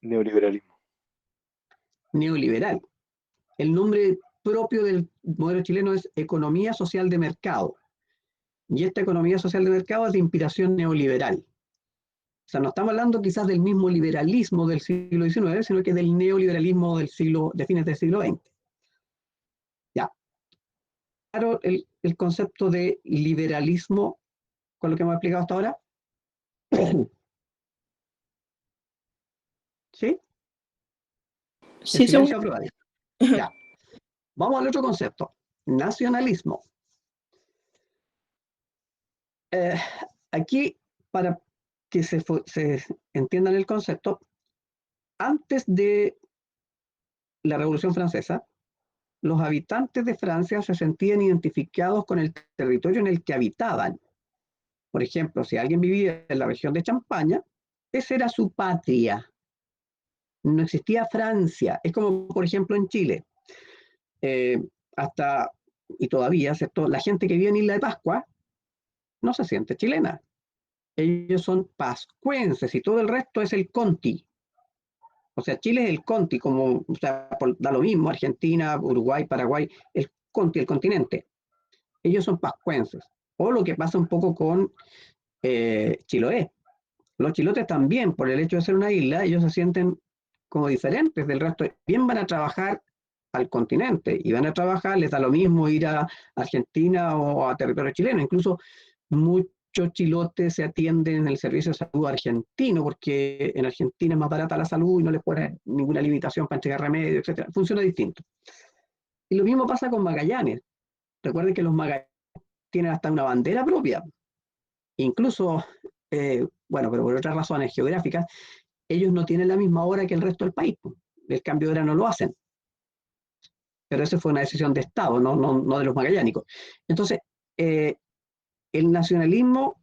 [SPEAKER 4] Neoliberalismo.
[SPEAKER 2] Neoliberal. El nombre propio del modelo chileno es economía social de mercado. Y esta economía social de mercado es de inspiración neoliberal. O sea, no estamos hablando quizás del mismo liberalismo del siglo XIX, sino que del neoliberalismo de fines del siglo XX. Ya. Claro, el concepto de liberalismo con lo que hemos explicado hasta ahora. ¿Sí?
[SPEAKER 1] Sí,
[SPEAKER 2] El
[SPEAKER 1] según
[SPEAKER 2] silencio
[SPEAKER 1] yo.
[SPEAKER 2] aprobado. Ya. Vamos al otro concepto. Nacionalismo. Aquí, para que se entiendan el concepto, antes de la Revolución Francesa, los habitantes de Francia se sentían identificados con el territorio en el que habitaban. Por ejemplo, si alguien vivía en la región de Champaña, esa era su patria. No existía Francia. Es como, por ejemplo, en Chile. Hasta, y todavía, ¿cierto? La gente que vive en Isla de Pascua no se siente chilena. Ellos son pascuenses y todo el resto es el conti. O sea, Chile es el conti, como, o sea, da lo mismo, Argentina, Uruguay, Paraguay, el conti, el continente. Ellos son pascuenses. O lo que pasa un poco con Chiloé. Los chilotes también, por el hecho de ser una isla, ellos se sienten como diferentes del resto. Bien van a trabajar al continente y van a trabajar, les da lo mismo ir a Argentina o a territorio chileno. Incluso muchos chilotes se atienden en el servicio de salud argentino porque en Argentina es más barata la salud y no les pone ninguna limitación para entregar remedio, etc. Funciona distinto. Y lo mismo pasa con Magallanes. Recuerden que los Magallanes tienen hasta una bandera propia. Incluso, bueno, pero por otras razones geográficas, ellos no tienen la misma hora que el resto del país. El cambio de hora no lo hacen. Pero esa fue una decisión de Estado, no de los magallánicos. Entonces, el nacionalismo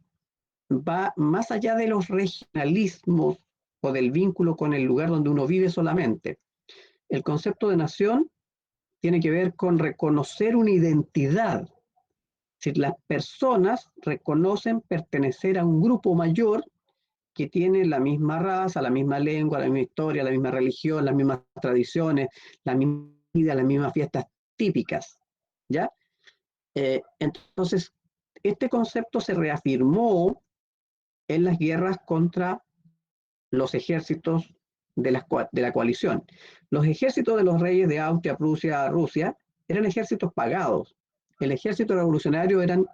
[SPEAKER 2] va más allá de los regionalismos o del vínculo con el lugar donde uno vive solamente. El concepto de nación tiene que ver con reconocer una identidad. Es decir, las personas reconocen pertenecer a un grupo mayor que tiene la misma raza, la misma lengua, la misma historia, la misma religión, las mismas tradiciones, la misma vida, las mismas fiestas típicas. ¿Ya? Entonces, este concepto se reafirmó en las guerras contra los ejércitos de la coalición. Los ejércitos de los reyes de Austria, Prusia, Rusia, eran ejércitos pagados. El ejército revolucionario eran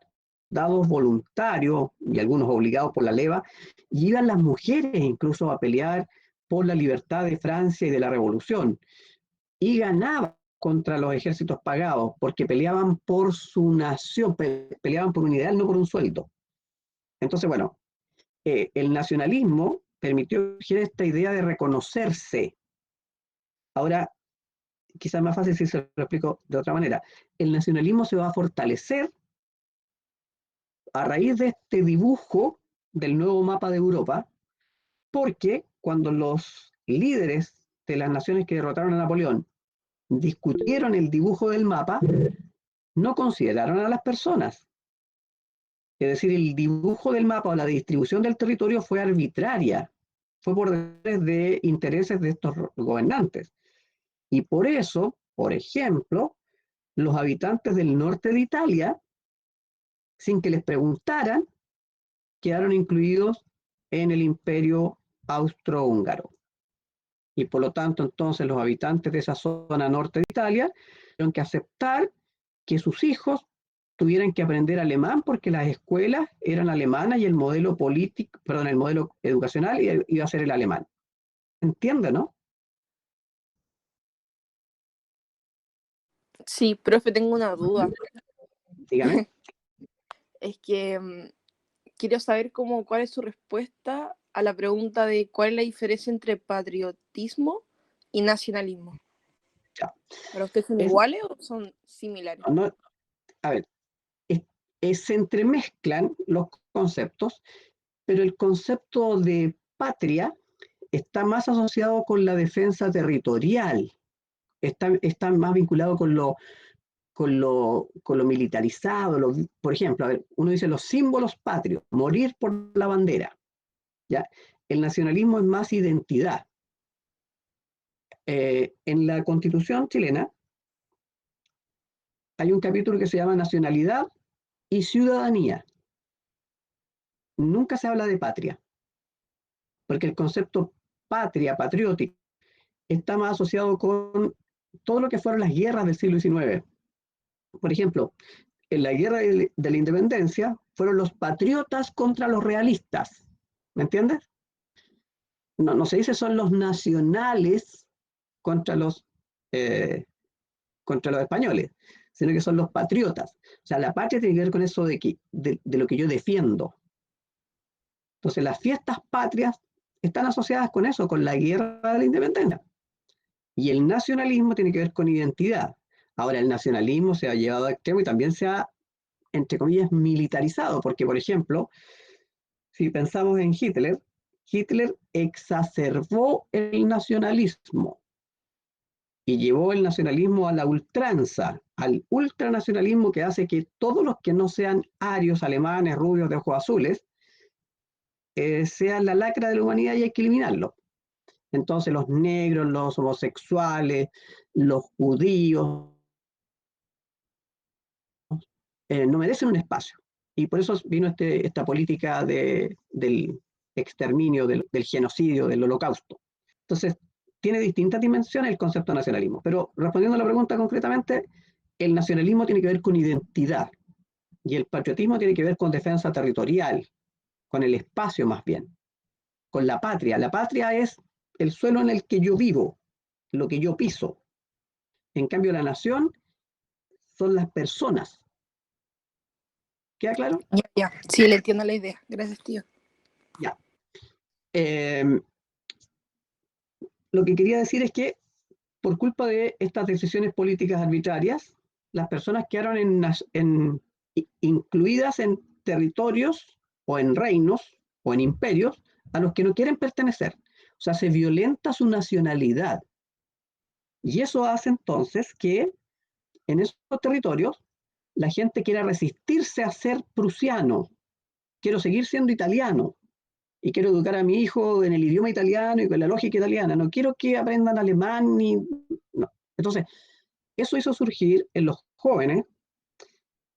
[SPEAKER 2] dados voluntarios y algunos obligados por la leva, y iban las mujeres incluso a pelear por la libertad de Francia y de la revolución. Y ganaban contra los ejércitos pagados porque peleaban por su nación, peleaban por un ideal, no por un sueldo. Entonces, bueno, el nacionalismo permitió surgir esta idea de reconocerse. Ahora, quizás más fácil si se lo explico de otra manera. El nacionalismo se va a fortalecer a raíz de este dibujo del nuevo mapa de Europa, porque cuando los líderes de las naciones que derrotaron a Napoleón discutieron el dibujo del mapa, no consideraron a las personas. Es decir, el dibujo del mapa o la distribución del territorio fue arbitraria, fue por de intereses de estos gobernantes. Y por eso, por ejemplo, los habitantes del norte de Italia, sin que les preguntaran, quedaron incluidos en el imperio austrohúngaro. Y por lo tanto, entonces, los habitantes de esa zona norte de Italia tuvieron que aceptar que sus hijos tuvieran que aprender alemán porque las escuelas eran alemanas y el modelo político, perdón, el modelo educacional iba a ser el alemán. ¿Entiende, no?
[SPEAKER 1] Sí, profe, tengo una duda.
[SPEAKER 2] Dígame.
[SPEAKER 1] Es que quiero saber cuál es su respuesta a la pregunta de cuál es la diferencia entre patriotismo y nacionalismo.
[SPEAKER 2] Ya.
[SPEAKER 1] ¿Para usted son
[SPEAKER 2] Es-
[SPEAKER 1] iguales o son similares?
[SPEAKER 2] No, a ver, se entremezclan los conceptos, pero el concepto de patria está más asociado con la defensa territorial, está más vinculado con lo militarizado. Por ejemplo, a ver, uno dice los símbolos patrios, morir por la bandera. ¿Ya? El nacionalismo es más identidad. En la Constitución chilena hay un capítulo que se llama Nacionalidad y Ciudadanía. Nunca se habla de patria, porque el concepto patria, patriótico, está más asociado con todo lo que fueron las guerras del siglo XIX. Por ejemplo, en la guerra de la independencia fueron los patriotas contra los realistas. ¿Me entiendes? No se dice son los nacionales contra eh, contra los españoles, sino que son los patriotas. O sea, la patria tiene que ver con eso de lo que yo defiendo. Entonces, las fiestas patrias están asociadas con eso, con la guerra de la independencia. Y el nacionalismo tiene que ver con identidad. Ahora, el nacionalismo se ha llevado a extremo y también se ha, entre comillas, militarizado, porque, por ejemplo, si pensamos en Hitler, Hitler exacerbó el nacionalismo y llevó el nacionalismo a la ultranza, al ultranacionalismo que hace que todos los que no sean arios, alemanes, rubios de ojos azules, sean la lacra de la humanidad y hay que eliminarlo. Entonces los negros, los homosexuales, los judíos, no merecen un espacio. Y por eso vino esta política del exterminio, del genocidio, del holocausto. Entonces, tiene distintas dimensiones el concepto de nacionalismo. Pero respondiendo a la pregunta concretamente, el nacionalismo tiene que ver con identidad y el patriotismo tiene que ver con defensa territorial, con el espacio más bien, con la patria. La patria es el suelo en el que yo vivo, lo que yo piso. En cambio, la nación son las personas. ¿Queda claro?
[SPEAKER 1] Ya, sí, le entiendo la idea. Gracias, tío.
[SPEAKER 2] Ya. Lo que quería decir es que por culpa de estas decisiones políticas arbitrarias, las personas quedaron incluidas en territorios o en reinos o en imperios a los que no quieren pertenecer. O sea, se violenta su nacionalidad. Y eso hace entonces que en esos territorios la gente quiera resistirse a ser prusiano. Quiero seguir siendo italiano y quiero educar a mi hijo en el idioma italiano y con la lógica italiana. No quiero que aprendan alemán ni... No. Entonces, eso hizo surgir en los jóvenes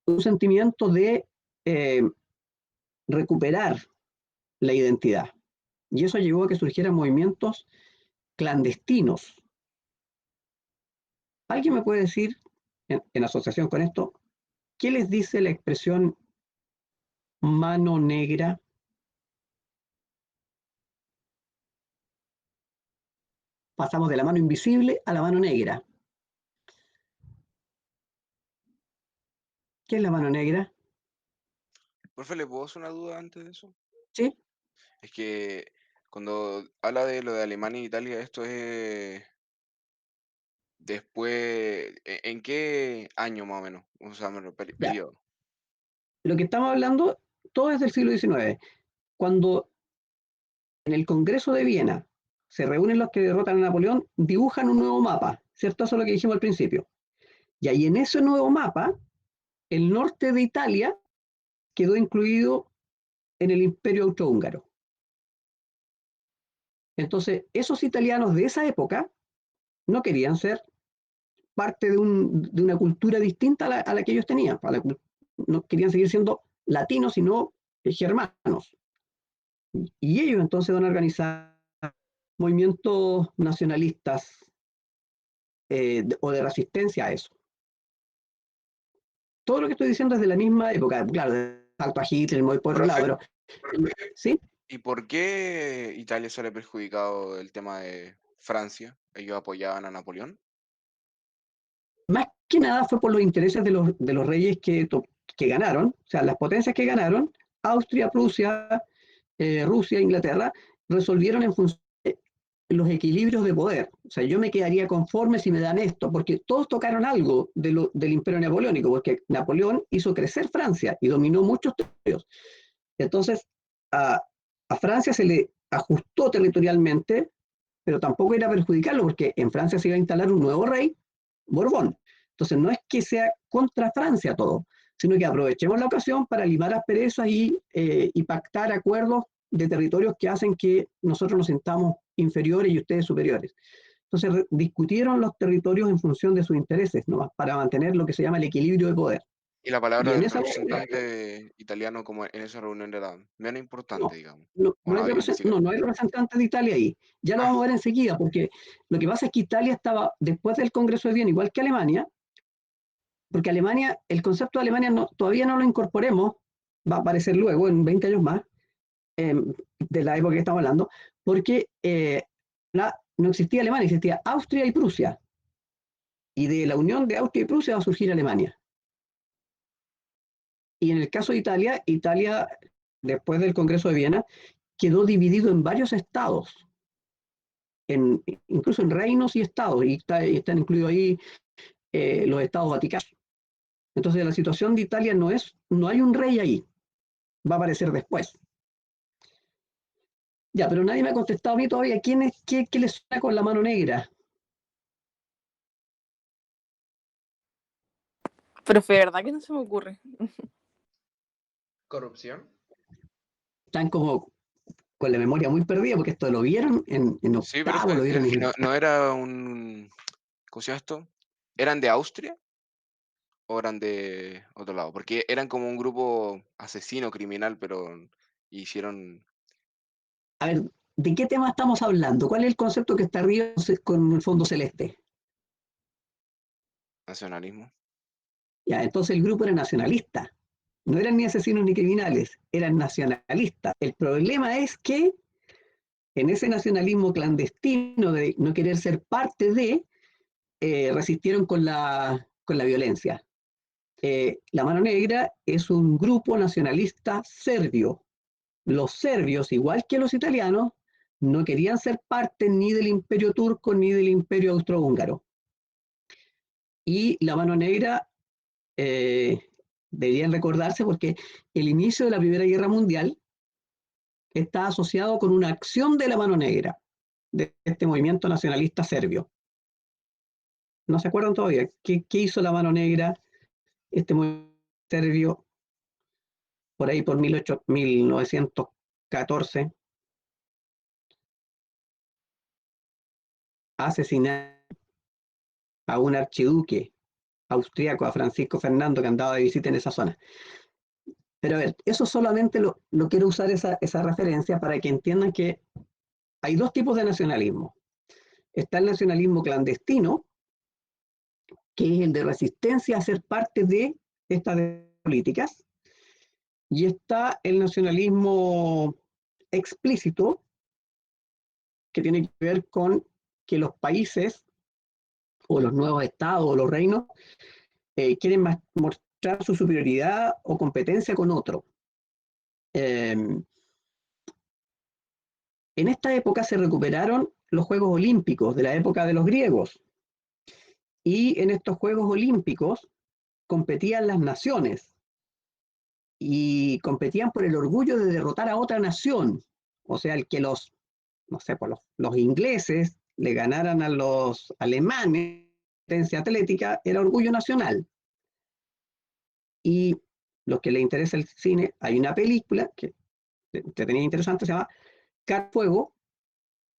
[SPEAKER 2] un sentimiento de eh, recuperar la identidad. Y eso llevó a que surgieran movimientos clandestinos. ¿Alguien me puede decir, en asociación con esto, qué les dice la expresión mano negra? Pasamos de la mano invisible a la mano negra. ¿Qué es la mano negra?
[SPEAKER 3] Profe, ¿le puedo hacer una duda antes de eso?
[SPEAKER 2] ¿Sí?
[SPEAKER 3] Es que cuando habla de lo de Alemania e Italia, esto es después, ¿en qué año más o menos? O sea,
[SPEAKER 2] Ya.
[SPEAKER 3] periodo.
[SPEAKER 2] Lo que estamos hablando, todo es del siglo XIX. Cuando en el Congreso de Viena se reúnen los que derrotan a Napoleón, dibujan un nuevo mapa, ¿cierto? Eso es lo que dijimos al principio. Y ahí en ese nuevo mapa, el norte de Italia quedó incluido en el Imperio Austrohúngaro. Entonces, esos italianos de esa época no querían ser parte de una cultura distinta a la que ellos tenían. No querían seguir siendo latinos, sino germanos. Y ellos entonces van a organizar movimientos nacionalistas o de resistencia a eso. Todo lo que estoy diciendo es de la misma época, claro, de salto a Hitler, me voy por otro lado, pero ¿sí?
[SPEAKER 3] ¿Y por qué Italia sale perjudicado del tema de Francia? ¿Ellos apoyaban a Napoleón?
[SPEAKER 2] Más que nada fue por los intereses de los reyes que ganaron, o sea, las potencias que ganaron, Austria, Prusia, Rusia, Inglaterra, resolvieron en función de los equilibrios de poder. O sea, yo me quedaría conforme si me dan esto, porque todos tocaron algo del imperio napoleónico, porque Napoleón hizo crecer Francia y dominó muchos territorios. Entonces, a Francia se le ajustó territorialmente, pero tampoco era perjudicarlo, porque en Francia se iba a instalar un nuevo rey, Borbón. Entonces, no es que sea contra Francia todo, sino que aprovechemos la ocasión para limar asperezas y pactar acuerdos de territorios que hacen que nosotros nos sintamos inferiores y ustedes superiores. Entonces, discutieron los territorios en función de sus intereses, ¿no? Para mantener lo que se llama el equilibrio de poder.
[SPEAKER 3] Y la
[SPEAKER 2] Y
[SPEAKER 3] palabra
[SPEAKER 2] en
[SPEAKER 3] del
[SPEAKER 2] esa
[SPEAKER 3] representante italiano como en esa reunión era menos importante,
[SPEAKER 2] no,
[SPEAKER 3] digamos.
[SPEAKER 2] no,
[SPEAKER 3] ¿O no había ni siquiera?
[SPEAKER 2] no hay representante de Italia ahí. Ya lo
[SPEAKER 3] Ah,
[SPEAKER 2] vamos a ver enseguida, porque lo que pasa es que Italia estaba, después del Congreso de Viena, igual que Alemania, porque Alemania, el concepto de Alemania todavía no lo incorporemos, va a aparecer luego, en 20 años más, de la época que estamos hablando, porque no existía Alemania, existía Austria y Prusia. Y de la unión de Austria y Prusia va a surgir Alemania. Y en el caso de Italia, Italia, después del Congreso de Viena, quedó dividido en varios estados, incluso en reinos y estados, y están incluidos ahí los estados vaticanos. Entonces la situación de Italia no hay un rey ahí, va a aparecer después. Ya, pero nadie me ha contestado a mí todavía qué le suena con la mano negra.
[SPEAKER 1] Profe, ¿verdad que no se me ocurre?
[SPEAKER 3] ¿corrupción?
[SPEAKER 2] Están como con la memoria muy perdida porque esto lo vieron en
[SPEAKER 3] Sí,
[SPEAKER 2] octavo,
[SPEAKER 3] profe,
[SPEAKER 2] lo vieron
[SPEAKER 3] ¿y
[SPEAKER 2] en...
[SPEAKER 3] no era un... ¿Cómo se llama esto? ¿Eran de Austria o eran de otro lado? Porque eran como un grupo asesino, criminal, pero hicieron
[SPEAKER 2] A ver, ¿de qué tema estamos hablando? ¿Cuál es el concepto que está arriba con el fondo celeste?
[SPEAKER 3] nacionalismo.
[SPEAKER 2] Ya, entonces el grupo era nacionalista. No eran ni asesinos ni criminales, eran nacionalistas. El problema es que en ese nacionalismo clandestino de no querer ser parte de, resistieron con la violencia. La Mano Negra es un grupo nacionalista serbio. Los serbios, igual que los italianos, no querían ser parte ni del imperio turco ni del imperio austrohúngaro. Y la Mano Negra deberían recordarse porque el inicio de la Primera Guerra Mundial está asociado con una acción de la Mano Negra, de este movimiento nacionalista serbio. ¿No se acuerdan todavía? ¿Qué hizo la Mano Negra, este movimiento serbio, por ahí por 1914? Asesinar a un archiduque austriaco, a Francisco Fernando, que andaba de visita en esa zona. Pero a ver, eso solamente lo quiero usar esa referencia para que entiendan que hay dos tipos de nacionalismo. Está el nacionalismo clandestino, que es el de resistencia a ser parte de estas políticas, y está el nacionalismo explícito, que tiene que ver con que los países o los nuevos estados o los reinos quieren mostrar su superioridad o competencia con otro. En esta época se recuperaron los Juegos Olímpicos de la época de los griegos, y en estos Juegos Olímpicos competían las naciones y competían por el orgullo de derrotar a otra nación. O sea, el que no sé, pues los ingleses le ganaran a los alemanes en competencia atlética era orgullo nacional. Y los que les interesa el cine, hay una película que te tenía interesante, se llama Car Fuego,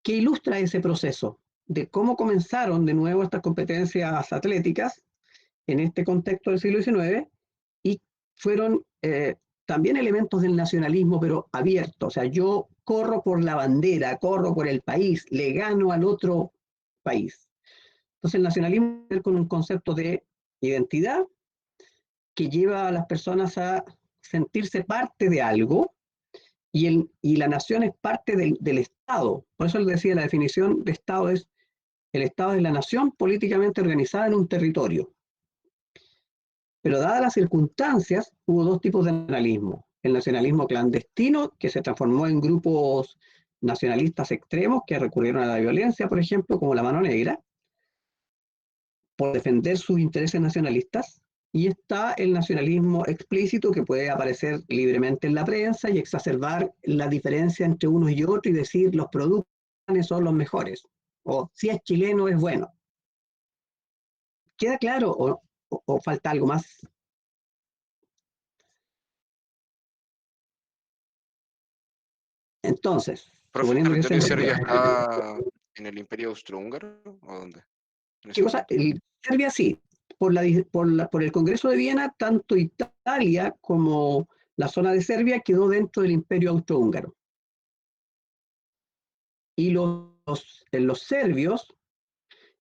[SPEAKER 2] que ilustra ese proceso. de cómo comenzaron de nuevo estas competencias atléticas en este contexto del siglo XIX y fueron también elementos del nacionalismo, pero abierto. O sea, yo corro por la bandera, corro por el país, le gano al otro país. Entonces el nacionalismo tiene que ver con un concepto de identidad que lleva a las personas a sentirse parte de algo y la nación es parte del Estado. Por eso les decía, la definición de Estado es, el Estado es la nación políticamente organizada en un territorio. Pero dadas las circunstancias, hubo dos tipos de nacionalismo. El nacionalismo clandestino, que se transformó en grupos nacionalistas extremos que recurrieron a la violencia, por ejemplo, como la Mano Negra, por defender sus intereses nacionalistas. Y está el nacionalismo explícito, que puede aparecer libremente en la prensa y exacerbar la diferencia entre unos y otros y decir los productos son los mejores. O si es chileno es bueno. ¿Queda claro o falta algo más? Entonces,
[SPEAKER 3] ¿Profe,
[SPEAKER 2] suponiendo que
[SPEAKER 3] territorio de Serbia está en el Imperio Austrohúngaro o dónde? En ese
[SPEAKER 2] ¿qué cosa?
[SPEAKER 3] momento.
[SPEAKER 2] Serbia sí, por el Congreso de Viena, tanto Italia como la zona de Serbia quedó dentro del Imperio Austrohúngaro. Y los serbios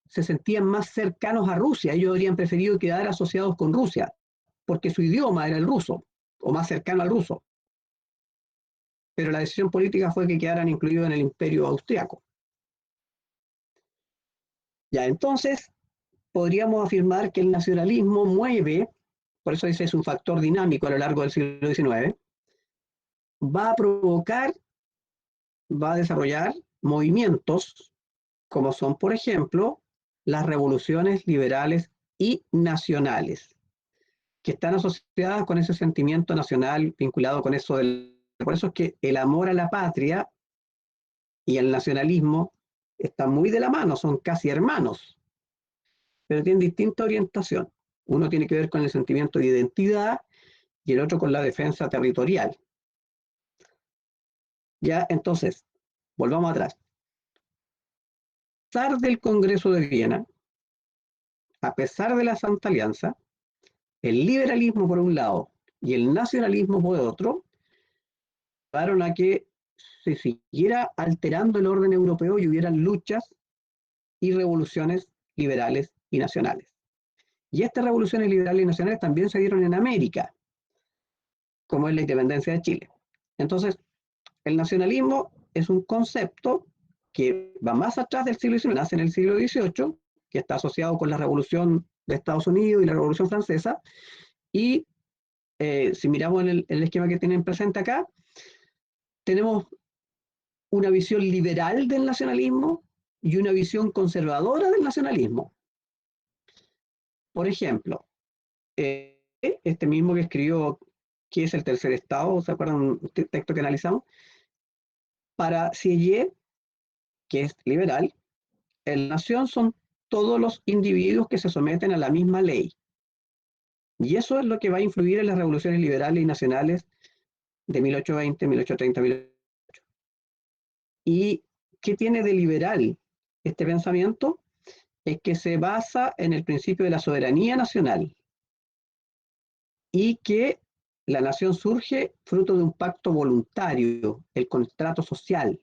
[SPEAKER 2] se sentían más cercanos a Rusia, ellos habrían preferido quedar asociados con Rusia, porque su idioma era el ruso, o más cercano al ruso. Pero la decisión política fue que quedaran incluidos en el Imperio Austriaco. Ya, entonces, podríamos afirmar que el nacionalismo mueve, por eso ese es un factor dinámico a lo largo del siglo XIX, va a provocar, va a desarrollar movimientos como son, por ejemplo, las revoluciones liberales y nacionales, que están asociadas con ese sentimiento nacional vinculado con eso del... Por eso es que el amor a la patria y el nacionalismo están muy de la mano, son casi hermanos, pero tienen distinta orientación. Uno tiene que ver con el sentimiento de identidad y el otro con la defensa territorial. Ya, entonces, volvamos atrás. A pesar del Congreso de Viena, a pesar de la Santa Alianza, el liberalismo por un lado y el nacionalismo por otro, llevaron a que se siguiera alterando el orden europeo y hubieran luchas y revoluciones liberales y nacionales. Y estas revoluciones liberales y nacionales también se dieron en América, como es la independencia de Chile. Entonces, el nacionalismo es un concepto que va más atrás del siglo XIX, nace en el siglo XVIII, que está asociado con la revolución de Estados Unidos y la revolución francesa, y si miramos en el esquema que tienen presente acá, tenemos una visión liberal del nacionalismo y una visión conservadora del nacionalismo. Por ejemplo, este mismo que escribió ¿Qué es el tercer estado? ¿Se acuerdan un texto que analizamos? Para Sieyès, que es liberal, la nación son todos los individuos que se someten a la misma ley. Y eso es lo que va a influir en las revoluciones liberales y nacionales de 1820, 1830, 1830. ¿Y qué tiene de liberal este pensamiento? Es que se basa en el principio de la soberanía nacional y que la nación surge fruto de un pacto voluntario, el contrato social.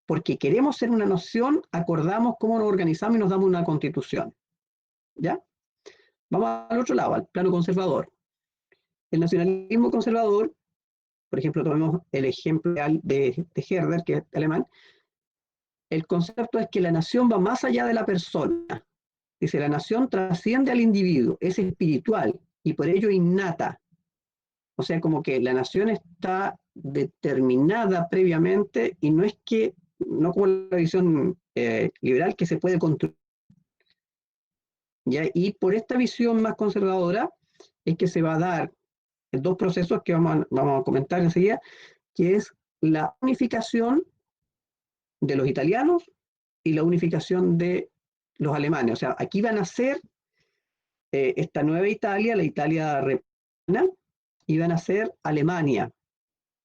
[SPEAKER 2] Porque queremos ser una nación, acordamos cómo nos organizamos y nos damos una constitución. ¿Ya? Vamos al otro lado, al plano conservador. El nacionalismo conservador, por ejemplo, tomemos el ejemplo de Herder, que es alemán. El concepto es que la nación va más allá de la persona. Dice, la nación trasciende al individuo, es espiritual y por ello innata. O sea, como que la nación está determinada previamente y no es que, no como la visión liberal, que se puede construir. ¿Ya? Y por esta visión más conservadora es que se va a dar dos procesos que vamos a comentar enseguida, que es la unificación de los italianos y la unificación de los alemanes. O sea, aquí van a ser esta nueva Italia, la Italia republicana, y van a ser Alemania,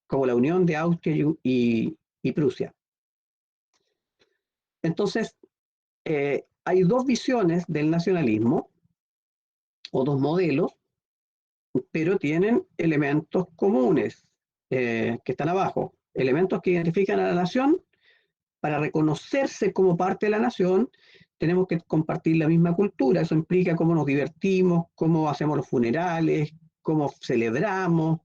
[SPEAKER 2] como la unión de Austria y Prusia. Entonces, hay dos visiones del nacionalismo, o dos modelos, pero tienen elementos comunes que están abajo, elementos que identifican a la nación. Para reconocerse como parte de la nación, tenemos que compartir la misma cultura. Eso implica cómo nos divertimos, cómo hacemos los funerales, cómo celebramos,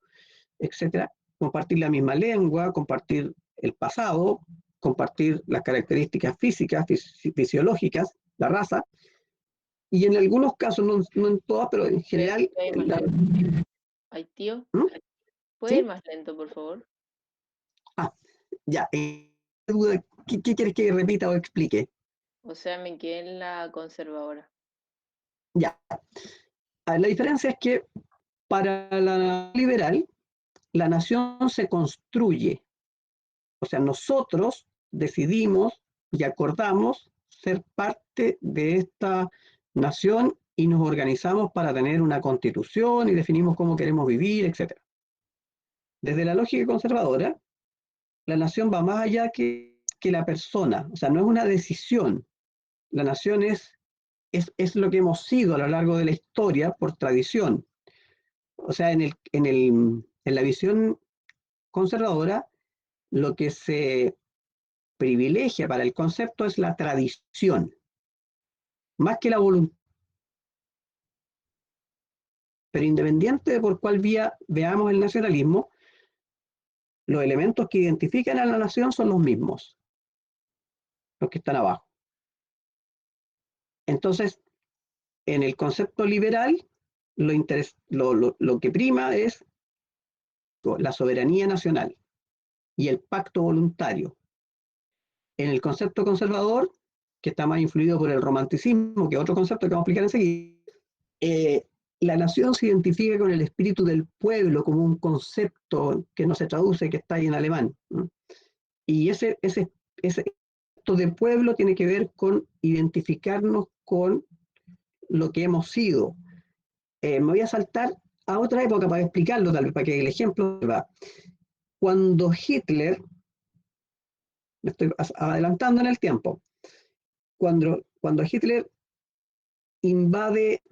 [SPEAKER 2] etcétera. Compartir la misma lengua, compartir el pasado, compartir las características físicas, fisiológicas, la raza. Y en algunos casos, no en todas, pero en general.
[SPEAKER 1] Ay, tío,
[SPEAKER 2] ¿Mm?
[SPEAKER 1] ¿puede
[SPEAKER 2] ¿Sí?
[SPEAKER 1] ir más lento, por favor?
[SPEAKER 2] Ya. ¿Qué quieres que repita o explique?
[SPEAKER 1] O sea, me quedé en la conservadora.
[SPEAKER 2] Ya. La diferencia es que para la liberal, la nación se construye. O sea, nosotros decidimos y acordamos ser parte de esta nación y nos organizamos para tener una constitución y definimos cómo queremos vivir, etc. Desde la lógica conservadora, la nación va más allá que la persona. O sea, no es una decisión. La nación es lo que hemos sido a lo largo de la historia por tradición. O sea, en la visión conservadora, lo que se privilegia para el concepto es la tradición, más que la voluntad. Pero independiente de por cuál vía veamos el nacionalismo, los elementos que identifican a la nación son los mismos, los que están abajo. Entonces, en el concepto liberal, lo que prima es la soberanía nacional y el pacto voluntario. En el concepto conservador, que está más influido por el romanticismo, que es otro concepto que vamos a explicar enseguida, la nación se identifica con el espíritu del pueblo como un concepto que no se traduce, que está ahí en alemán, ¿no? Y ese concepto de pueblo tiene que ver con identificarnos con lo que hemos sido. Me voy a saltar a otra época para explicarlo, tal vez, para que el ejemplo va. Cuando Hitler, me estoy adelantando en el tiempo, cuando Hitler invade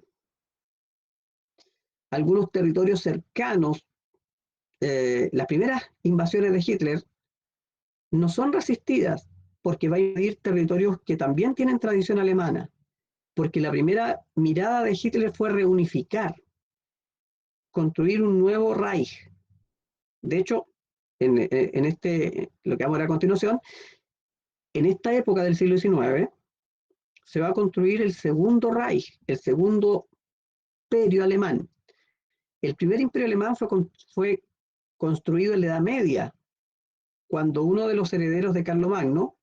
[SPEAKER 2] algunos territorios cercanos, las primeras invasiones de Hitler no son resistidas porque va a invadir territorios que también tienen tradición alemana, porque la primera mirada de Hitler fue reunificar, construir un nuevo Reich. De hecho, lo que vamos a ver a continuación, en esta época del siglo XIX, se va a construir el segundo Reich, el segundo imperio alemán. El primer imperio alemán fue construido en la Edad Media, cuando uno de los herederos de Carlomagno,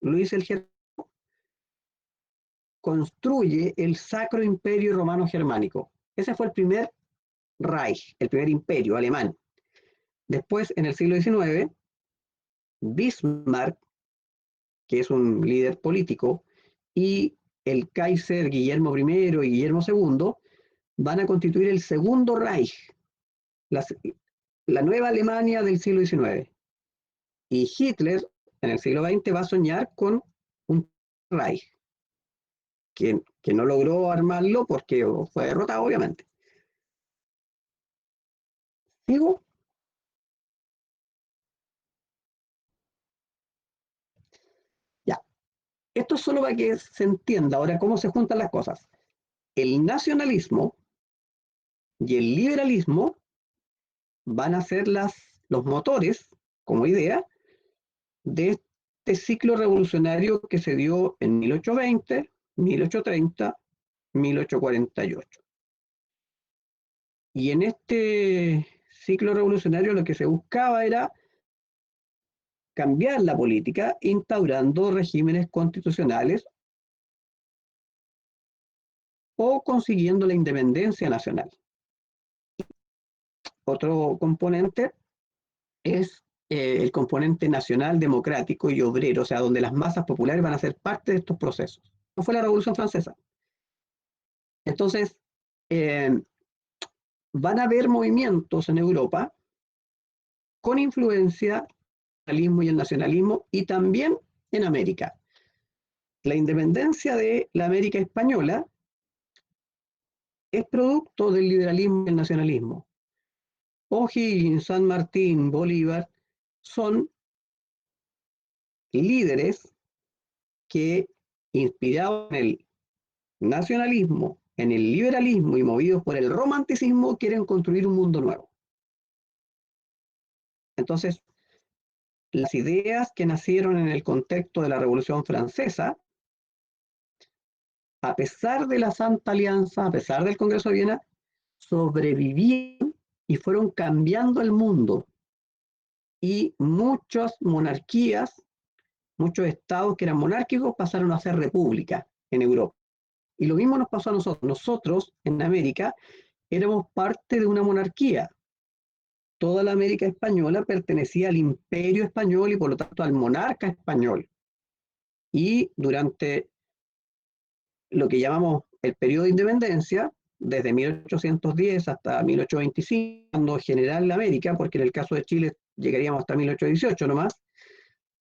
[SPEAKER 2] Luis el Germano, construye el Sacro Imperio Romano Germánico. Ese fue el primer Reich, el primer imperio alemán. Después, en el siglo XIX, Bismarck, que es un líder político, y el Kaiser Guillermo I y Guillermo II van a constituir el segundo Reich, la nueva Alemania del siglo XIX. Y Hitler, en el siglo XX, va a soñar con un Reich, que no logró armarlo porque fue derrotado, obviamente. ¿Sigo? Ya. Esto es solo para que se entienda ahora cómo se juntan las cosas. El nacionalismo y el liberalismo van a ser los motores, como idea, de este ciclo revolucionario que se dio en 1820, 1830, 1848. Y en este ciclo revolucionario lo que se buscaba era cambiar la política instaurando regímenes constitucionales o consiguiendo la independencia nacional. Otro componente es el componente nacional, democrático y obrero, o sea, donde las masas populares van a ser parte de estos procesos. No fue la Revolución Francesa. Entonces, van a haber movimientos en Europa con influencia del nacionalismo y el nacionalismo, y también en América. la independencia de la América española es producto del liberalismo y el nacionalismo. O'Higgins, San Martín, Bolívar son líderes que, inspirados en el nacionalismo, en el liberalismo y movidos por el romanticismo, quieren construir un mundo nuevo. Entonces, las ideas que nacieron en el contexto de la Revolución Francesa, a pesar de la Santa Alianza, a pesar del Congreso de Viena, sobrevivieron y fueron cambiando el mundo. Y muchas monarquías, muchos estados que eran monárquicos pasaron a ser repúblicas en Europa. Y lo mismo nos pasó a nosotros. Nosotros, en América, éramos parte de una monarquía. Toda la América española pertenecía al imperio español y por lo tanto al monarca español. Y durante lo que llamamos el periodo de independencia, desde 1810 hasta 1825, cuando general la América, porque en el caso de Chile llegaríamos hasta 1818 nomás,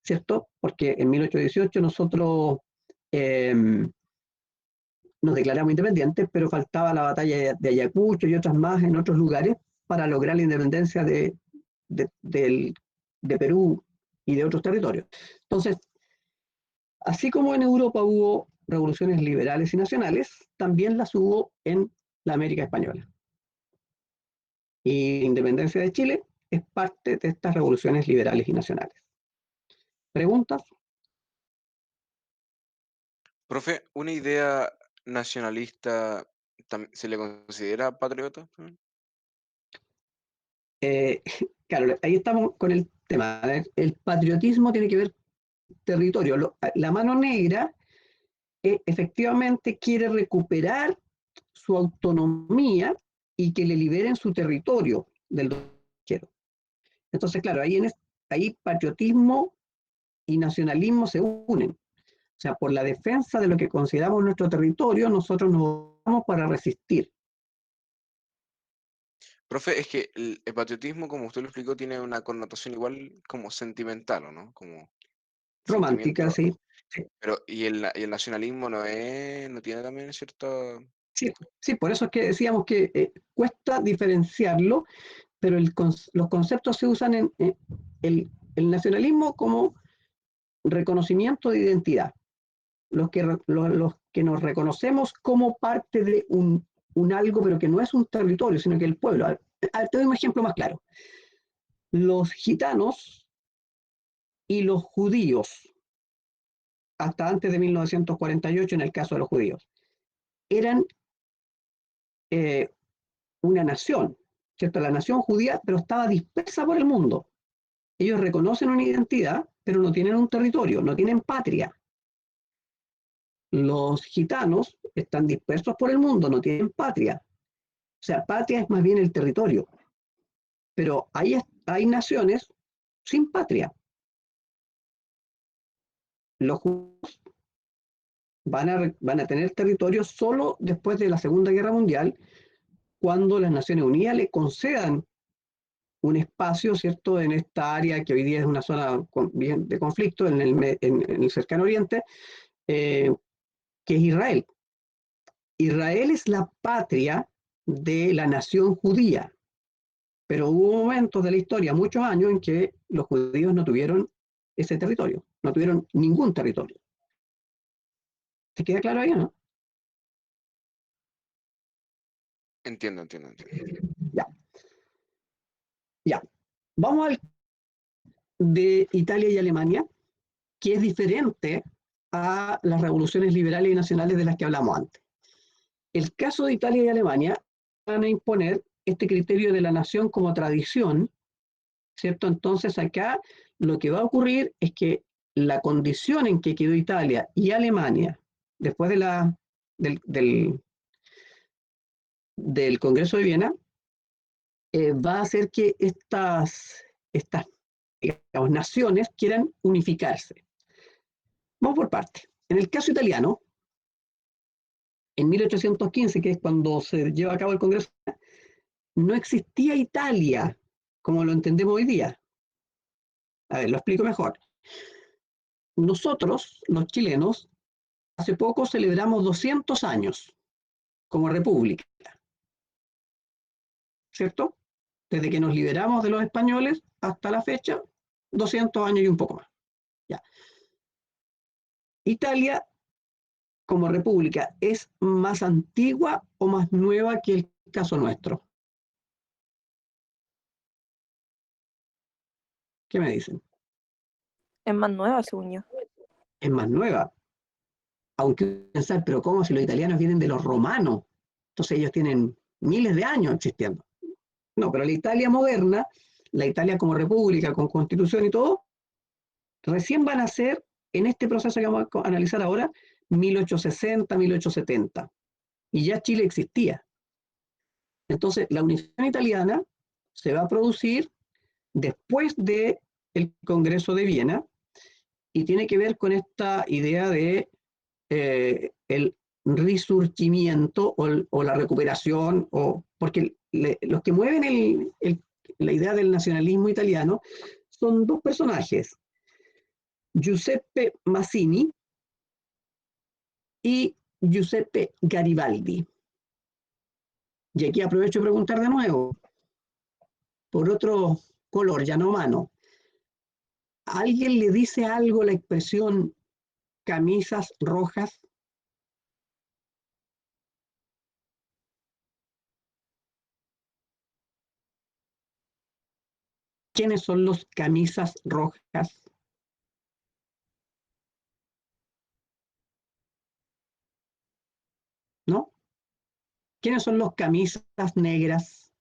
[SPEAKER 2] ¿cierto? Porque en 1818 nosotros nos declaramos independientes, pero faltaba la batalla de Ayacucho y otras más en otros lugares para lograr la independencia de Perú y de otros territorios. Entonces, así como en Europa hubo revoluciones liberales y nacionales, también las hubo en la América española. Y la independencia de Chile es parte de estas revoluciones liberales y nacionales. ¿Preguntas?
[SPEAKER 3] Profe, ¿una idea nacionalista se le considera patriota?
[SPEAKER 2] Claro, ahí estamos con el tema. El patriotismo tiene que ver con territorio. La mano negra efectivamente quiere recuperar su autonomía y que le liberen su territorio del extranjero. Entonces, claro, ahí patriotismo y nacionalismo se unen. O sea, por la defensa de lo que consideramos nuestro territorio, nosotros nos vamos para resistir.
[SPEAKER 3] Profe, es que el patriotismo, como usted lo explicó, tiene una connotación igual como sentimental, ¿o no? Como
[SPEAKER 2] Romántica,
[SPEAKER 3] sentimiento.
[SPEAKER 2] sí. Sí,
[SPEAKER 3] Pero, ¿y el nacionalismo no tiene también cierto?
[SPEAKER 2] sí, sí, por eso es que decíamos que cuesta diferenciarlo, pero los conceptos se usan en el nacionalismo como reconocimiento de identidad. Los que nos reconocemos como parte de un algo, pero que no es un territorio, sino que el pueblo. Te doy un ejemplo más claro. Los gitanos y los judíos, hasta antes de 1948 en el caso de los judíos, eran eh, una nación, ¿cierto? La nación judía, pero estaba dispersa por el mundo. Ellos reconocen una identidad, pero no tienen un territorio, no tienen patria. Los gitanos están dispersos por el mundo, no tienen patria. O sea, patria es más bien el territorio. Pero hay naciones sin patria. Los judíos van a tener territorio solo después de la Segunda Guerra Mundial, cuando las Naciones Unidas le concedan un espacio, ¿cierto?, en esta área que hoy día es una zona de conflicto en el cercano oriente, que es Israel. Israel es la patria de la nación judía, pero hubo momentos de la historia, muchos años, en que los judíos no tuvieron ese territorio, no tuvieron ningún territorio. ¿Te queda claro ahí o no?
[SPEAKER 3] Entiendo.
[SPEAKER 2] Ya, ya. Vamos al de Italia y Alemania, que es diferente a las revoluciones liberales y nacionales de las que hablamos antes. El caso de Italia y Alemania van a imponer este criterio de la nación como tradición, ¿cierto? Entonces acá lo que va a ocurrir es que la condición en que quedó Italia y Alemania después del Congreso de Viena va a hacer que estas digamos, naciones quieran unificarse. Vamos por partes. En el caso italiano, en 1815, que es cuando se lleva a cabo el Congreso, no existía Italia como lo entendemos hoy día. A ver, lo explico mejor. Nosotros, los chilenos, hace poco celebramos 200 años como república, ¿cierto? Desde que nos liberamos de los españoles hasta la fecha, 200 años y un poco más. Ya. Italia, como república, ¿es más antigua o más nueva que el caso nuestro? ¿Qué me dicen?
[SPEAKER 1] Es más nueva, según yo.
[SPEAKER 2] Es más nueva. Aunque pensar, pero ¿cómo si los italianos vienen de los romanos? Entonces ellos tienen miles de años existiendo. No, pero la Italia moderna, la Italia como república, con constitución y todo, recién van a ser, en este proceso que vamos a analizar ahora, 1860, 1870. Y ya Chile existía. Entonces, la unificación italiana se va a producir después del Congreso de Viena y tiene que ver con esta idea de el resurgimiento o la recuperación, porque los que mueven la idea del nacionalismo italiano son dos personajes, Giuseppe Mazzini y Giuseppe Garibaldi. Y aquí aprovecho de preguntar de nuevo, por otro color, ya no mano, ¿alguien le dice algo la expresión camisas rojas? ¿Quiénes son los camisas rojas? ¿No? ¿Quiénes son los camisas negras?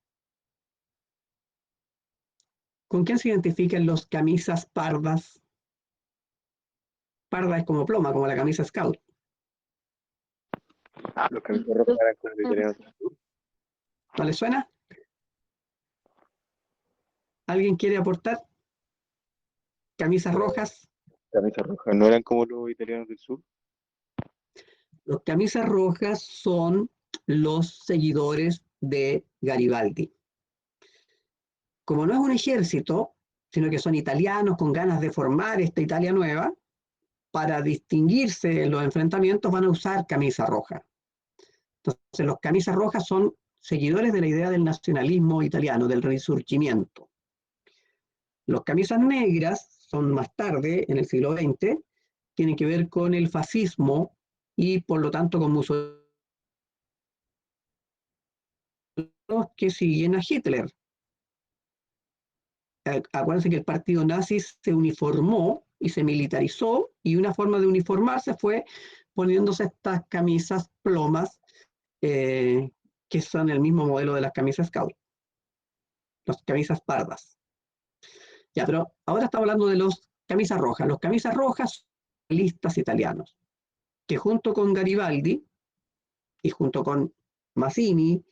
[SPEAKER 2] ¿Con quién se identifican los camisas pardas? Parda es como ploma, como la camisa scout.
[SPEAKER 4] Los camisas rojas eran con los italianos del sur.
[SPEAKER 2] ¿No les suena? ¿Alguien quiere aportar? Camisas rojas.
[SPEAKER 4] Camisas rojas no eran como los italianos del sur.
[SPEAKER 2] Los camisas rojas son los seguidores de Garibaldi. Como no es un ejército, sino que son italianos con ganas de formar esta Italia nueva, para distinguirse en los enfrentamientos van a usar camisa roja. Entonces, los camisas rojas son seguidores de la idea del nacionalismo italiano, del risorgimento. Los camisas negras son más tarde, en el siglo XX, tienen que ver con el fascismo y por lo tanto con Mussolini, que siguen a Hitler. Acuérdense que el partido nazi se uniformó y se militarizó, y una forma de uniformarse fue poniéndose estas camisas plomas, que son el mismo modelo de las camisas scout, las camisas pardas. Ya, pero ahora estamos hablando de los camisas rojas. Los camisas rojas son listas italianos, que junto con Garibaldi y junto con Mazzini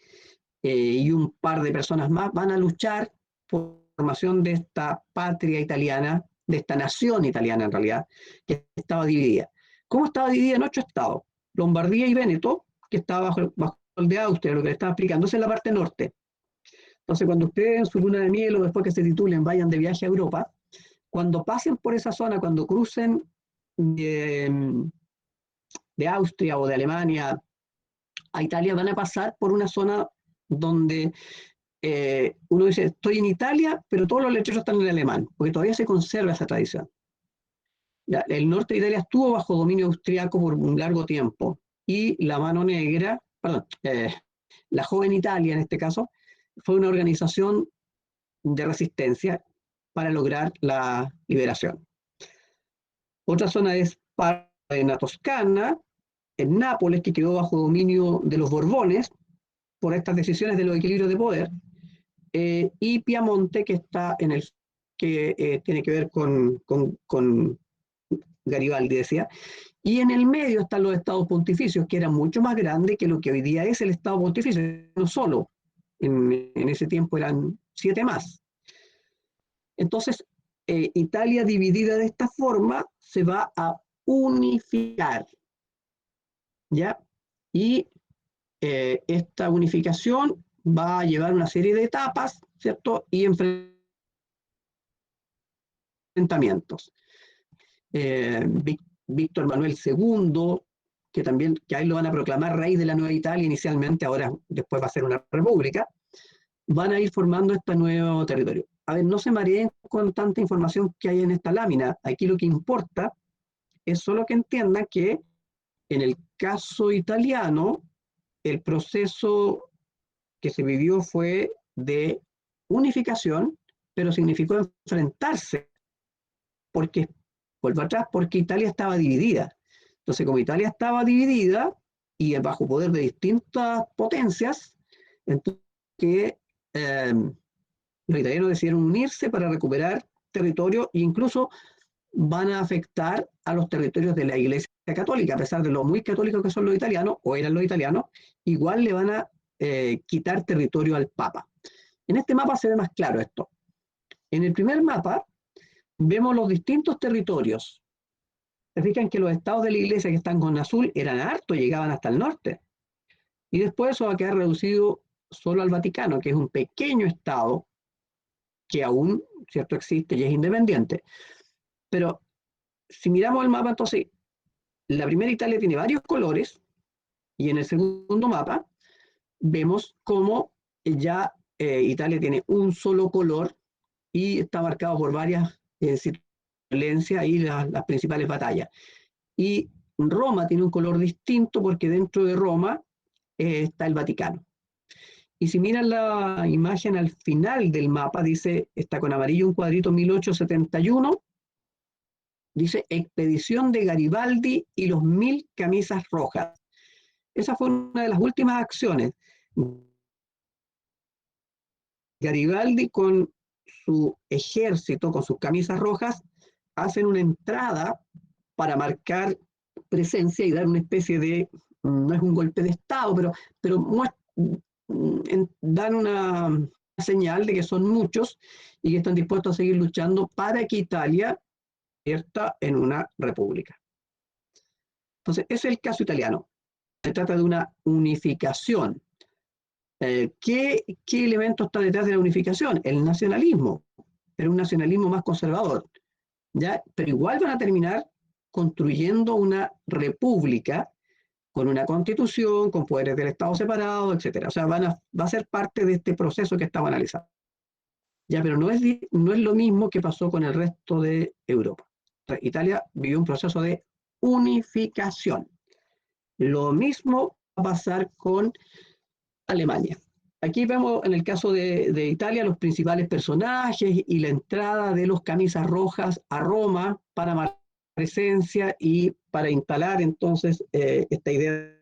[SPEAKER 2] y un par de personas más van a luchar por la formación de esta patria italiana, de esta nación italiana en realidad, que estaba dividida. ¿Cómo estaba dividida? En 8 estados. Lombardía y Véneto, que estaba bajo el de Austria, lo que le estaba explicando, es en la parte norte. Entonces, cuando ustedes en su luna de miel o después que se titulen vayan de viaje a Europa, cuando pasen por esa zona, cuando crucen de Austria o de Alemania a Italia, van a pasar por una zona donde uno dice, estoy en Italia, pero todos los letreros están en alemán, porque todavía se conserva esa tradición. Ya, el norte de Italia estuvo bajo dominio austriaco por un largo tiempo, y la Mano Negra, perdón, la Joven Italia en este caso, fue una organización de resistencia para lograr la liberación. Otra zona es parte de la Toscana, en Nápoles, que quedó bajo dominio de los Borbones por estas decisiones de los equilibrios de poder, y Piamonte, que está en el que tiene que ver con Garibaldi, decía, y en el medio están los estados pontificios, que eran mucho más grandes que lo que hoy día es el estado pontificio, no solo, en ese tiempo eran 7 más. Entonces, Italia dividida de esta forma se va a unificar, ¿ya? Y esta unificación va a llevar una serie de etapas, ¿cierto? Y enfrentamientos. Víctor Manuel II que ahí lo van a proclamar rey de la Nueva Italia inicialmente, ahora después va a ser una república, van a ir formando este nuevo territorio. A ver, no se mareen con tanta información que hay en esta lámina. Aquí lo que importa es solo que entiendan que en el caso italiano, el proceso que se vivió fue de unificación, pero significó enfrentarse, porque, vuelvo atrás, porque Italia estaba dividida. Entonces, como Italia estaba dividida y bajo poder de distintas potencias, entonces que los italianos decidieron unirse para recuperar territorio e incluso van a afectar a los territorios de la Iglesia Católica, a pesar de lo muy católicos que son los italianos, o eran los italianos, igual le van a quitar territorio al Papa. En este mapa se ve más claro esto. En el primer mapa vemos los distintos territorios. Se fijan que los estados de la Iglesia que están con azul eran hartos, llegaban hasta el norte. Y después eso va a quedar reducido solo al Vaticano, que es un pequeño estado que aún, cierto, existe y es independiente. Pero si miramos el mapa, entonces, la primera Italia tiene varios colores, y en el segundo mapa vemos cómo ya Italia tiene un solo color y está marcado por varias violencias y las principales batallas. Y Roma tiene un color distinto porque dentro de Roma está el Vaticano. Y si miran la imagen al final del mapa, dice, está con amarillo un cuadrito 1871, dice expedición de Garibaldi y los 1000 camisas rojas. Esa fue una de las últimas acciones. Garibaldi con su ejército, con sus camisas rojas, hacen una entrada para marcar presencia y dar una especie de, no es un golpe de Estado, pero dan una señal de que son muchos y que están dispuestos a seguir luchando para que Italia convierta en una república. Entonces, ese es el caso italiano. Se trata de una unificación. ¿Qué elemento está detrás de la unificación? El nacionalismo, pero un nacionalismo más conservador, ¿ya? Pero igual van a terminar construyendo una república con una constitución, con poderes del Estado separados, etc. O sea, va a ser parte de este proceso que estamos analizando. Ya, pero no es lo mismo que pasó con el resto de Europa. Italia vivió un proceso de unificación. Lo mismo va a pasar con Alemania. Aquí vemos en el caso de Italia los principales personajes y la entrada de los camisas rojas a Roma para marcar presencia y para instalar entonces esta idea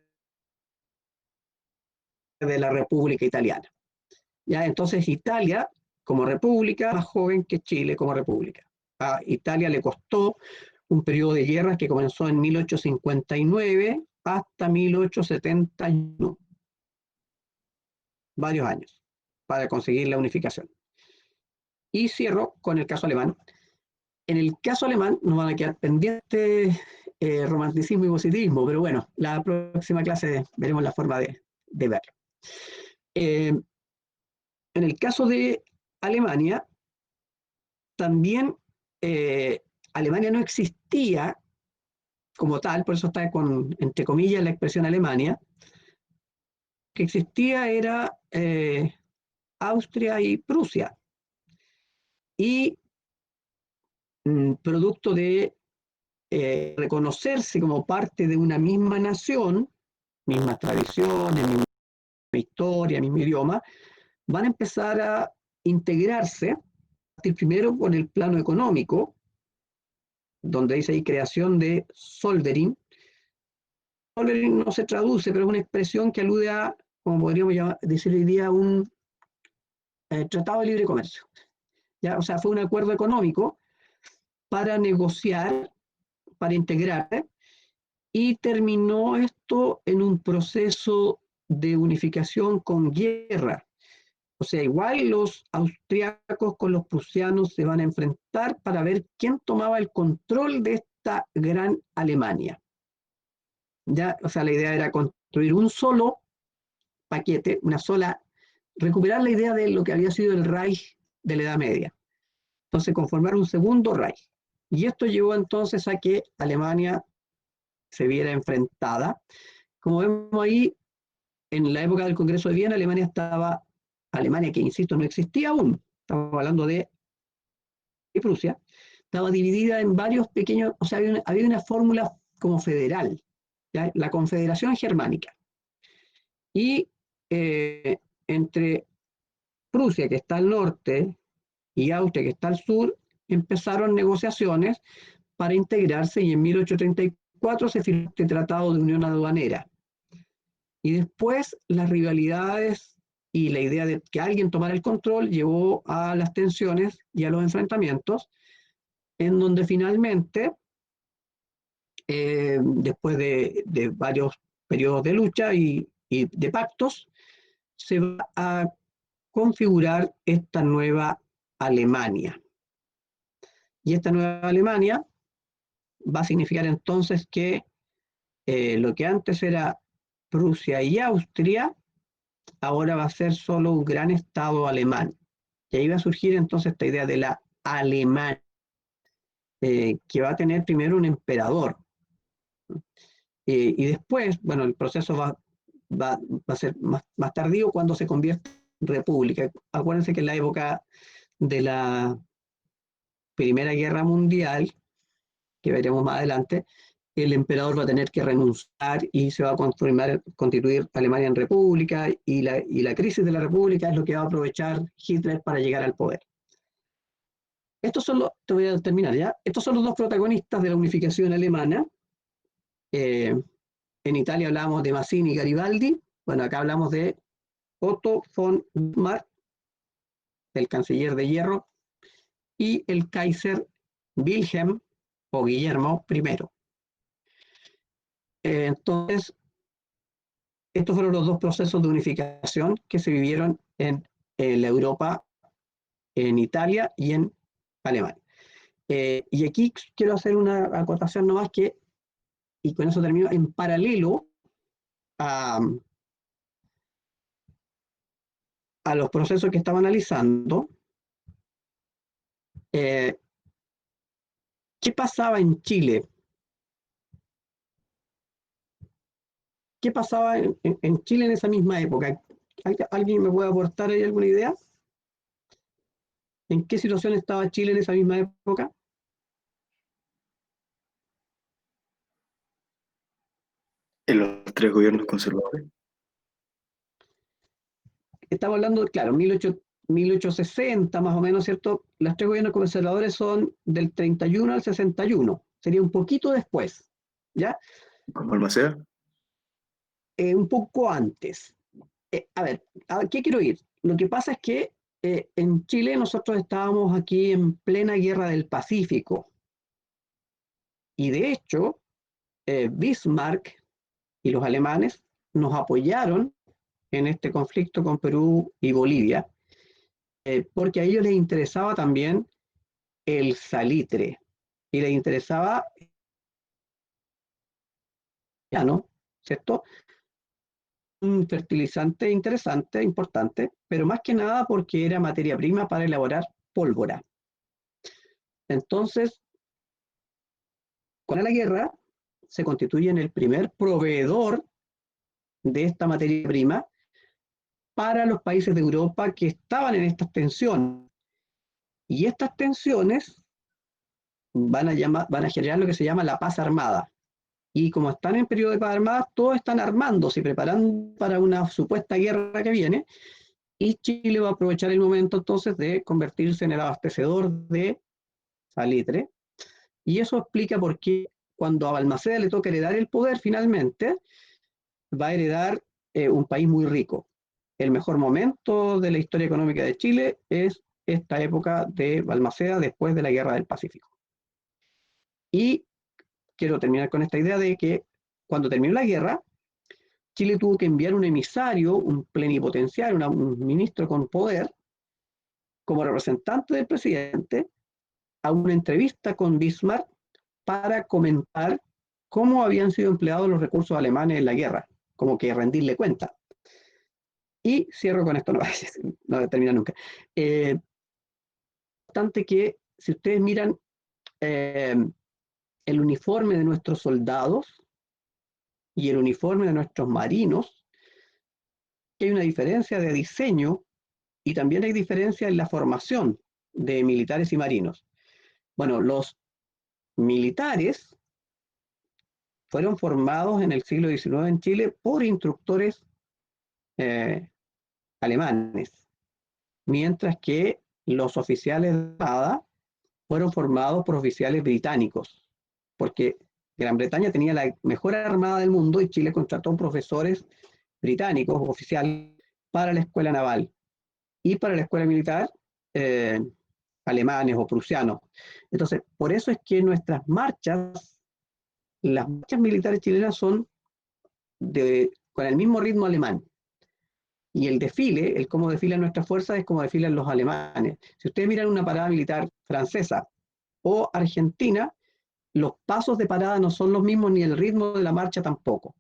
[SPEAKER 2] de la República Italiana. Ya, entonces Italia como república más joven que Chile como república. A Italia le costó un periodo de guerras que comenzó en 1859 hasta 1871. Varios años para conseguir la unificación. Y cierro con el caso alemán. En el caso alemán nos van a quedar pendientes romanticismo y positivismo, pero bueno, la próxima clase veremos la forma de verlo. En el caso de Alemania, también Alemania no existía como tal, por eso está con, entre comillas, la expresión Alemania. Que existía era Austria y Prusia. Y producto de reconocerse como parte de una misma nación, mismas tradiciones, misma historia, mismo idioma, van a empezar a integrarse, primero con el plano económico, donde dice ahí creación de Zollverein. Zollverein no se traduce, pero es una expresión que alude a, como podríamos decir hoy día, un tratado de libre comercio. ¿Ya? O sea, fue un acuerdo económico para negociar, para integrar, y terminó esto en un proceso de unificación con guerra. O sea, igual los austriacos con los prusianos se van a enfrentar para ver quién tomaba el control de esta gran Alemania. Ya, o sea, la idea era construir un solo paquete, una sola, recuperar la idea de lo que había sido el Reich de la Edad Media. Entonces, conformar un segundo Reich. Y esto llevó entonces a que Alemania se viera enfrentada. Como vemos ahí, en la época del Congreso de Viena, Alemania, que insisto, no existía aún, estamos hablando de Prusia, estaba dividida en varios pequeños, o sea, había una fórmula como federal, ¿ya? La Confederación Germánica. Y entre Prusia, que está al norte, y Austria, que está al sur, empezaron negociaciones para integrarse y en 1834 se firmó este Tratado de Unión Aduanera. Y después las rivalidades y la idea de que alguien tomara el control llevó a las tensiones y a los enfrentamientos, en donde finalmente, después de varios periodos de lucha y de pactos, se va a configurar esta nueva Alemania. Y esta nueva Alemania va a significar entonces que lo que antes era Prusia y Austria, ahora va a ser solo un gran estado alemán. Y ahí va a surgir entonces esta idea de la Alemania, que va a tener primero un emperador. Y después, bueno, el proceso va a ser más tardío cuando se convierte en república. Acuérdense que en la época de la Primera Guerra Mundial, que veremos más adelante, el emperador va a tener que renunciar y se va a constituir Alemania en república, y la crisis de la república es lo que va a aprovechar Hitler para llegar al poder. Te voy a terminar ya, estos son los dos protagonistas de la unificación alemana. En Italia hablamos de Mazzini y Garibaldi, bueno, acá hablamos de Otto von Bismarck, el canciller de hierro, y el Kaiser Wilhelm o Guillermo I. Entonces, estos fueron los dos procesos de unificación que se vivieron en la Europa, en Italia y en Alemania. Y aquí quiero hacer una acotación nomás y con eso termino, en paralelo a los procesos que estaba analizando, ¿qué pasaba en Chile? ¿Qué pasaba en Chile en esa misma época? ¿Alguien me puede aportar ahí alguna idea? ¿En qué situación estaba Chile en esa misma época?
[SPEAKER 5] En los tres gobiernos conservadores.
[SPEAKER 2] Estamos hablando, claro, 1860 más o menos, ¿cierto? Los tres gobiernos conservadores son del 31 al 61. Sería un poquito después, ¿ya?
[SPEAKER 5] ¿Como Balmaceda?
[SPEAKER 2] Un poco antes. A ver, ¿qué quiero ir? Lo que pasa es que en Chile nosotros estábamos aquí en plena guerra del Pacífico. Y de hecho, Bismarck y los alemanes nos apoyaron en este conflicto con Perú y Bolivia, porque a ellos les interesaba también el salitre y les interesaba, ¿no? ¿Cierto? Un fertilizante interesante, importante, pero más que nada porque era materia prima para elaborar pólvora. Entonces, con la guerra, se constituyen el primer proveedor de esta materia prima para los países de Europa que estaban en estas tensiones. Y estas tensiones van a generar lo que se llama la paz armada. Y como están en periodo de paz armada, todos están armándose y preparando para una supuesta guerra que viene, y Chile va a aprovechar el momento entonces de convertirse en el abastecedor de salitre. Y eso explica por qué cuando a Balmaceda le toca heredar el poder finalmente, va a heredar un país muy rico. El mejor momento de la historia económica de Chile es esta época de Balmaceda después de la Guerra del Pacífico. Y quiero terminar con esta idea de que cuando terminó la guerra, Chile tuvo que enviar un emisario, un plenipotenciario, un ministro con poder, como representante del presidente, a una entrevista con Bismarck para comentar cómo habían sido empleados los recursos alemanes en la guerra, como que rendirle cuenta. Y cierro con esto, no termina nunca. Bastante que, si ustedes miran el uniforme de nuestros soldados, y el uniforme de nuestros marinos, que hay una diferencia de diseño y también hay diferencia en la formación de militares y marinos. Bueno, los militares fueron formados en el siglo XIX en Chile por instructores alemanes, mientras que los oficiales de Armada fueron formados por oficiales británicos, porque Gran Bretaña tenía la mejor armada del mundo y Chile contrató profesores británicos, oficiales, para la escuela naval y para la escuela militar, alemanes o prusianos. Entonces, por eso es que nuestras marchas, las marchas militares chilenas son con el mismo ritmo alemán. Y el desfile, el cómo desfilan nuestras fuerzas es como desfilan los alemanes. Si ustedes miran una parada militar francesa o argentina, los pasos de parada no son los mismos ni el ritmo de la marcha tampoco.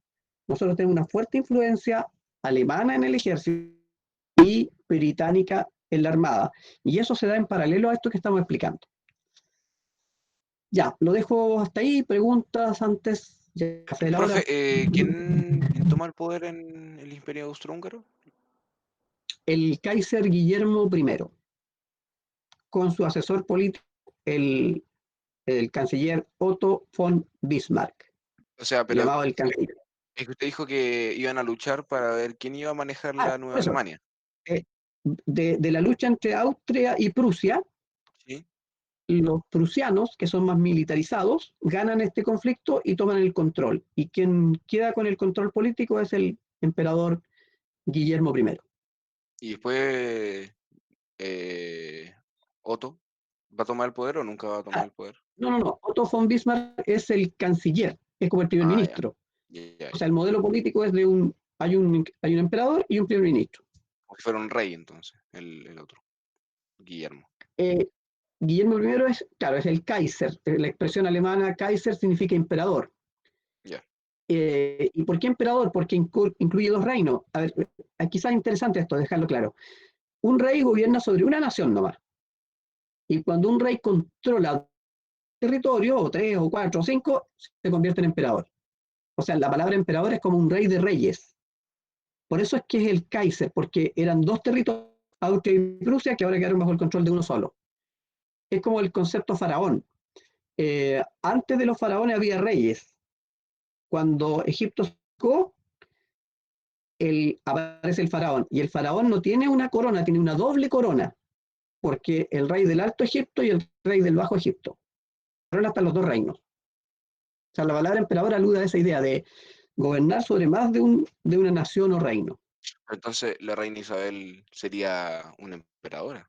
[SPEAKER 2] Nosotros tenemos una fuerte influencia alemana en el ejército y británica en la armada. Y eso se da en paralelo a esto que estamos explicando. Ya, lo dejo hasta ahí. Preguntas antes. Ya,
[SPEAKER 3] Profe, ¿quién toma el poder en el Imperio Austrohúngaro?
[SPEAKER 2] El Kaiser Guillermo I, con su asesor político, el canciller Otto von Bismarck,
[SPEAKER 3] O sea, pero
[SPEAKER 2] llamado el canciller.
[SPEAKER 3] es que usted dijo que iban a luchar para ver quién iba a manejar la Nueva
[SPEAKER 2] Eso.
[SPEAKER 3] Alemania.
[SPEAKER 2] De la lucha entre Austria y Prusia,
[SPEAKER 3] ¿Sí?
[SPEAKER 2] los prusianos, que son más militarizados, ganan este conflicto y toman el control. Y quien queda con el control político es el emperador Guillermo I.
[SPEAKER 3] Y después Otto va a tomar el poder o nunca va a tomar el poder.
[SPEAKER 2] No. Otto von Bismarck es el canciller, es como el primer ministro.
[SPEAKER 3] Ya.
[SPEAKER 2] O sea, el modelo político es hay un emperador y un primer ministro.
[SPEAKER 3] Como si fuera un rey entonces, el otro, Guillermo.
[SPEAKER 2] Guillermo I es el Kaiser. La expresión alemana Kaiser significa emperador.
[SPEAKER 3] Ya.
[SPEAKER 2] ¿Y por qué emperador? Porque incluye dos reinos. A ver, quizás es interesante esto, dejarlo claro. Un rey gobierna sobre una nación nomás. Y cuando un rey controla territorio, o 3, o 4, o 5, se convierte en emperador. O sea, la palabra emperador es como un rey de reyes. Por eso es que es el Kaiser, porque eran dos territorios, Austria y Prusia, que ahora quedaron bajo el control de uno solo. Es como el concepto faraón. Antes de los faraones había reyes. Cuando Egipto se secó, aparece el faraón. Y el faraón no tiene una corona, tiene una doble corona. Porque el rey del Alto Egipto y el rey del Bajo Egipto. Corona hasta los dos reinos. O sea, la palabra emperador alude a esa idea de gobernar sobre más de una nación o reino.
[SPEAKER 3] Entonces la reina Isabel sería una emperadora.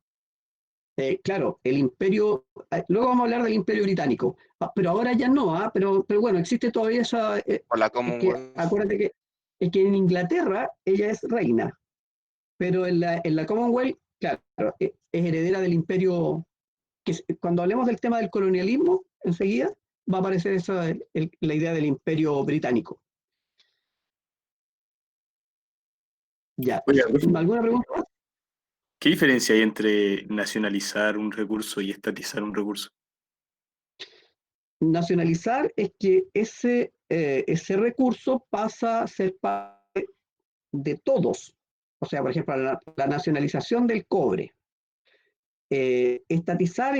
[SPEAKER 2] Claro, el imperio, luego vamos a hablar del imperio británico, pero ahora ya no, pero bueno, existe todavía esa,
[SPEAKER 3] O la
[SPEAKER 2] es que
[SPEAKER 3] Commonwealth.
[SPEAKER 2] acuérdate que en Inglaterra ella es reina, pero en la Commonwealth, claro, es heredera del imperio, cuando hablemos del tema del colonialismo, enseguida va a aparecer la idea del imperio británico. Ya,
[SPEAKER 5] Oiga,
[SPEAKER 2] ¿alguna pregunta más?
[SPEAKER 5] ¿qué diferencia hay entre nacionalizar un recurso y estatizar un recurso?
[SPEAKER 2] Nacionalizar es que ese recurso pasa a ser parte de todos. O sea, por ejemplo, la nacionalización del cobre. Estatizar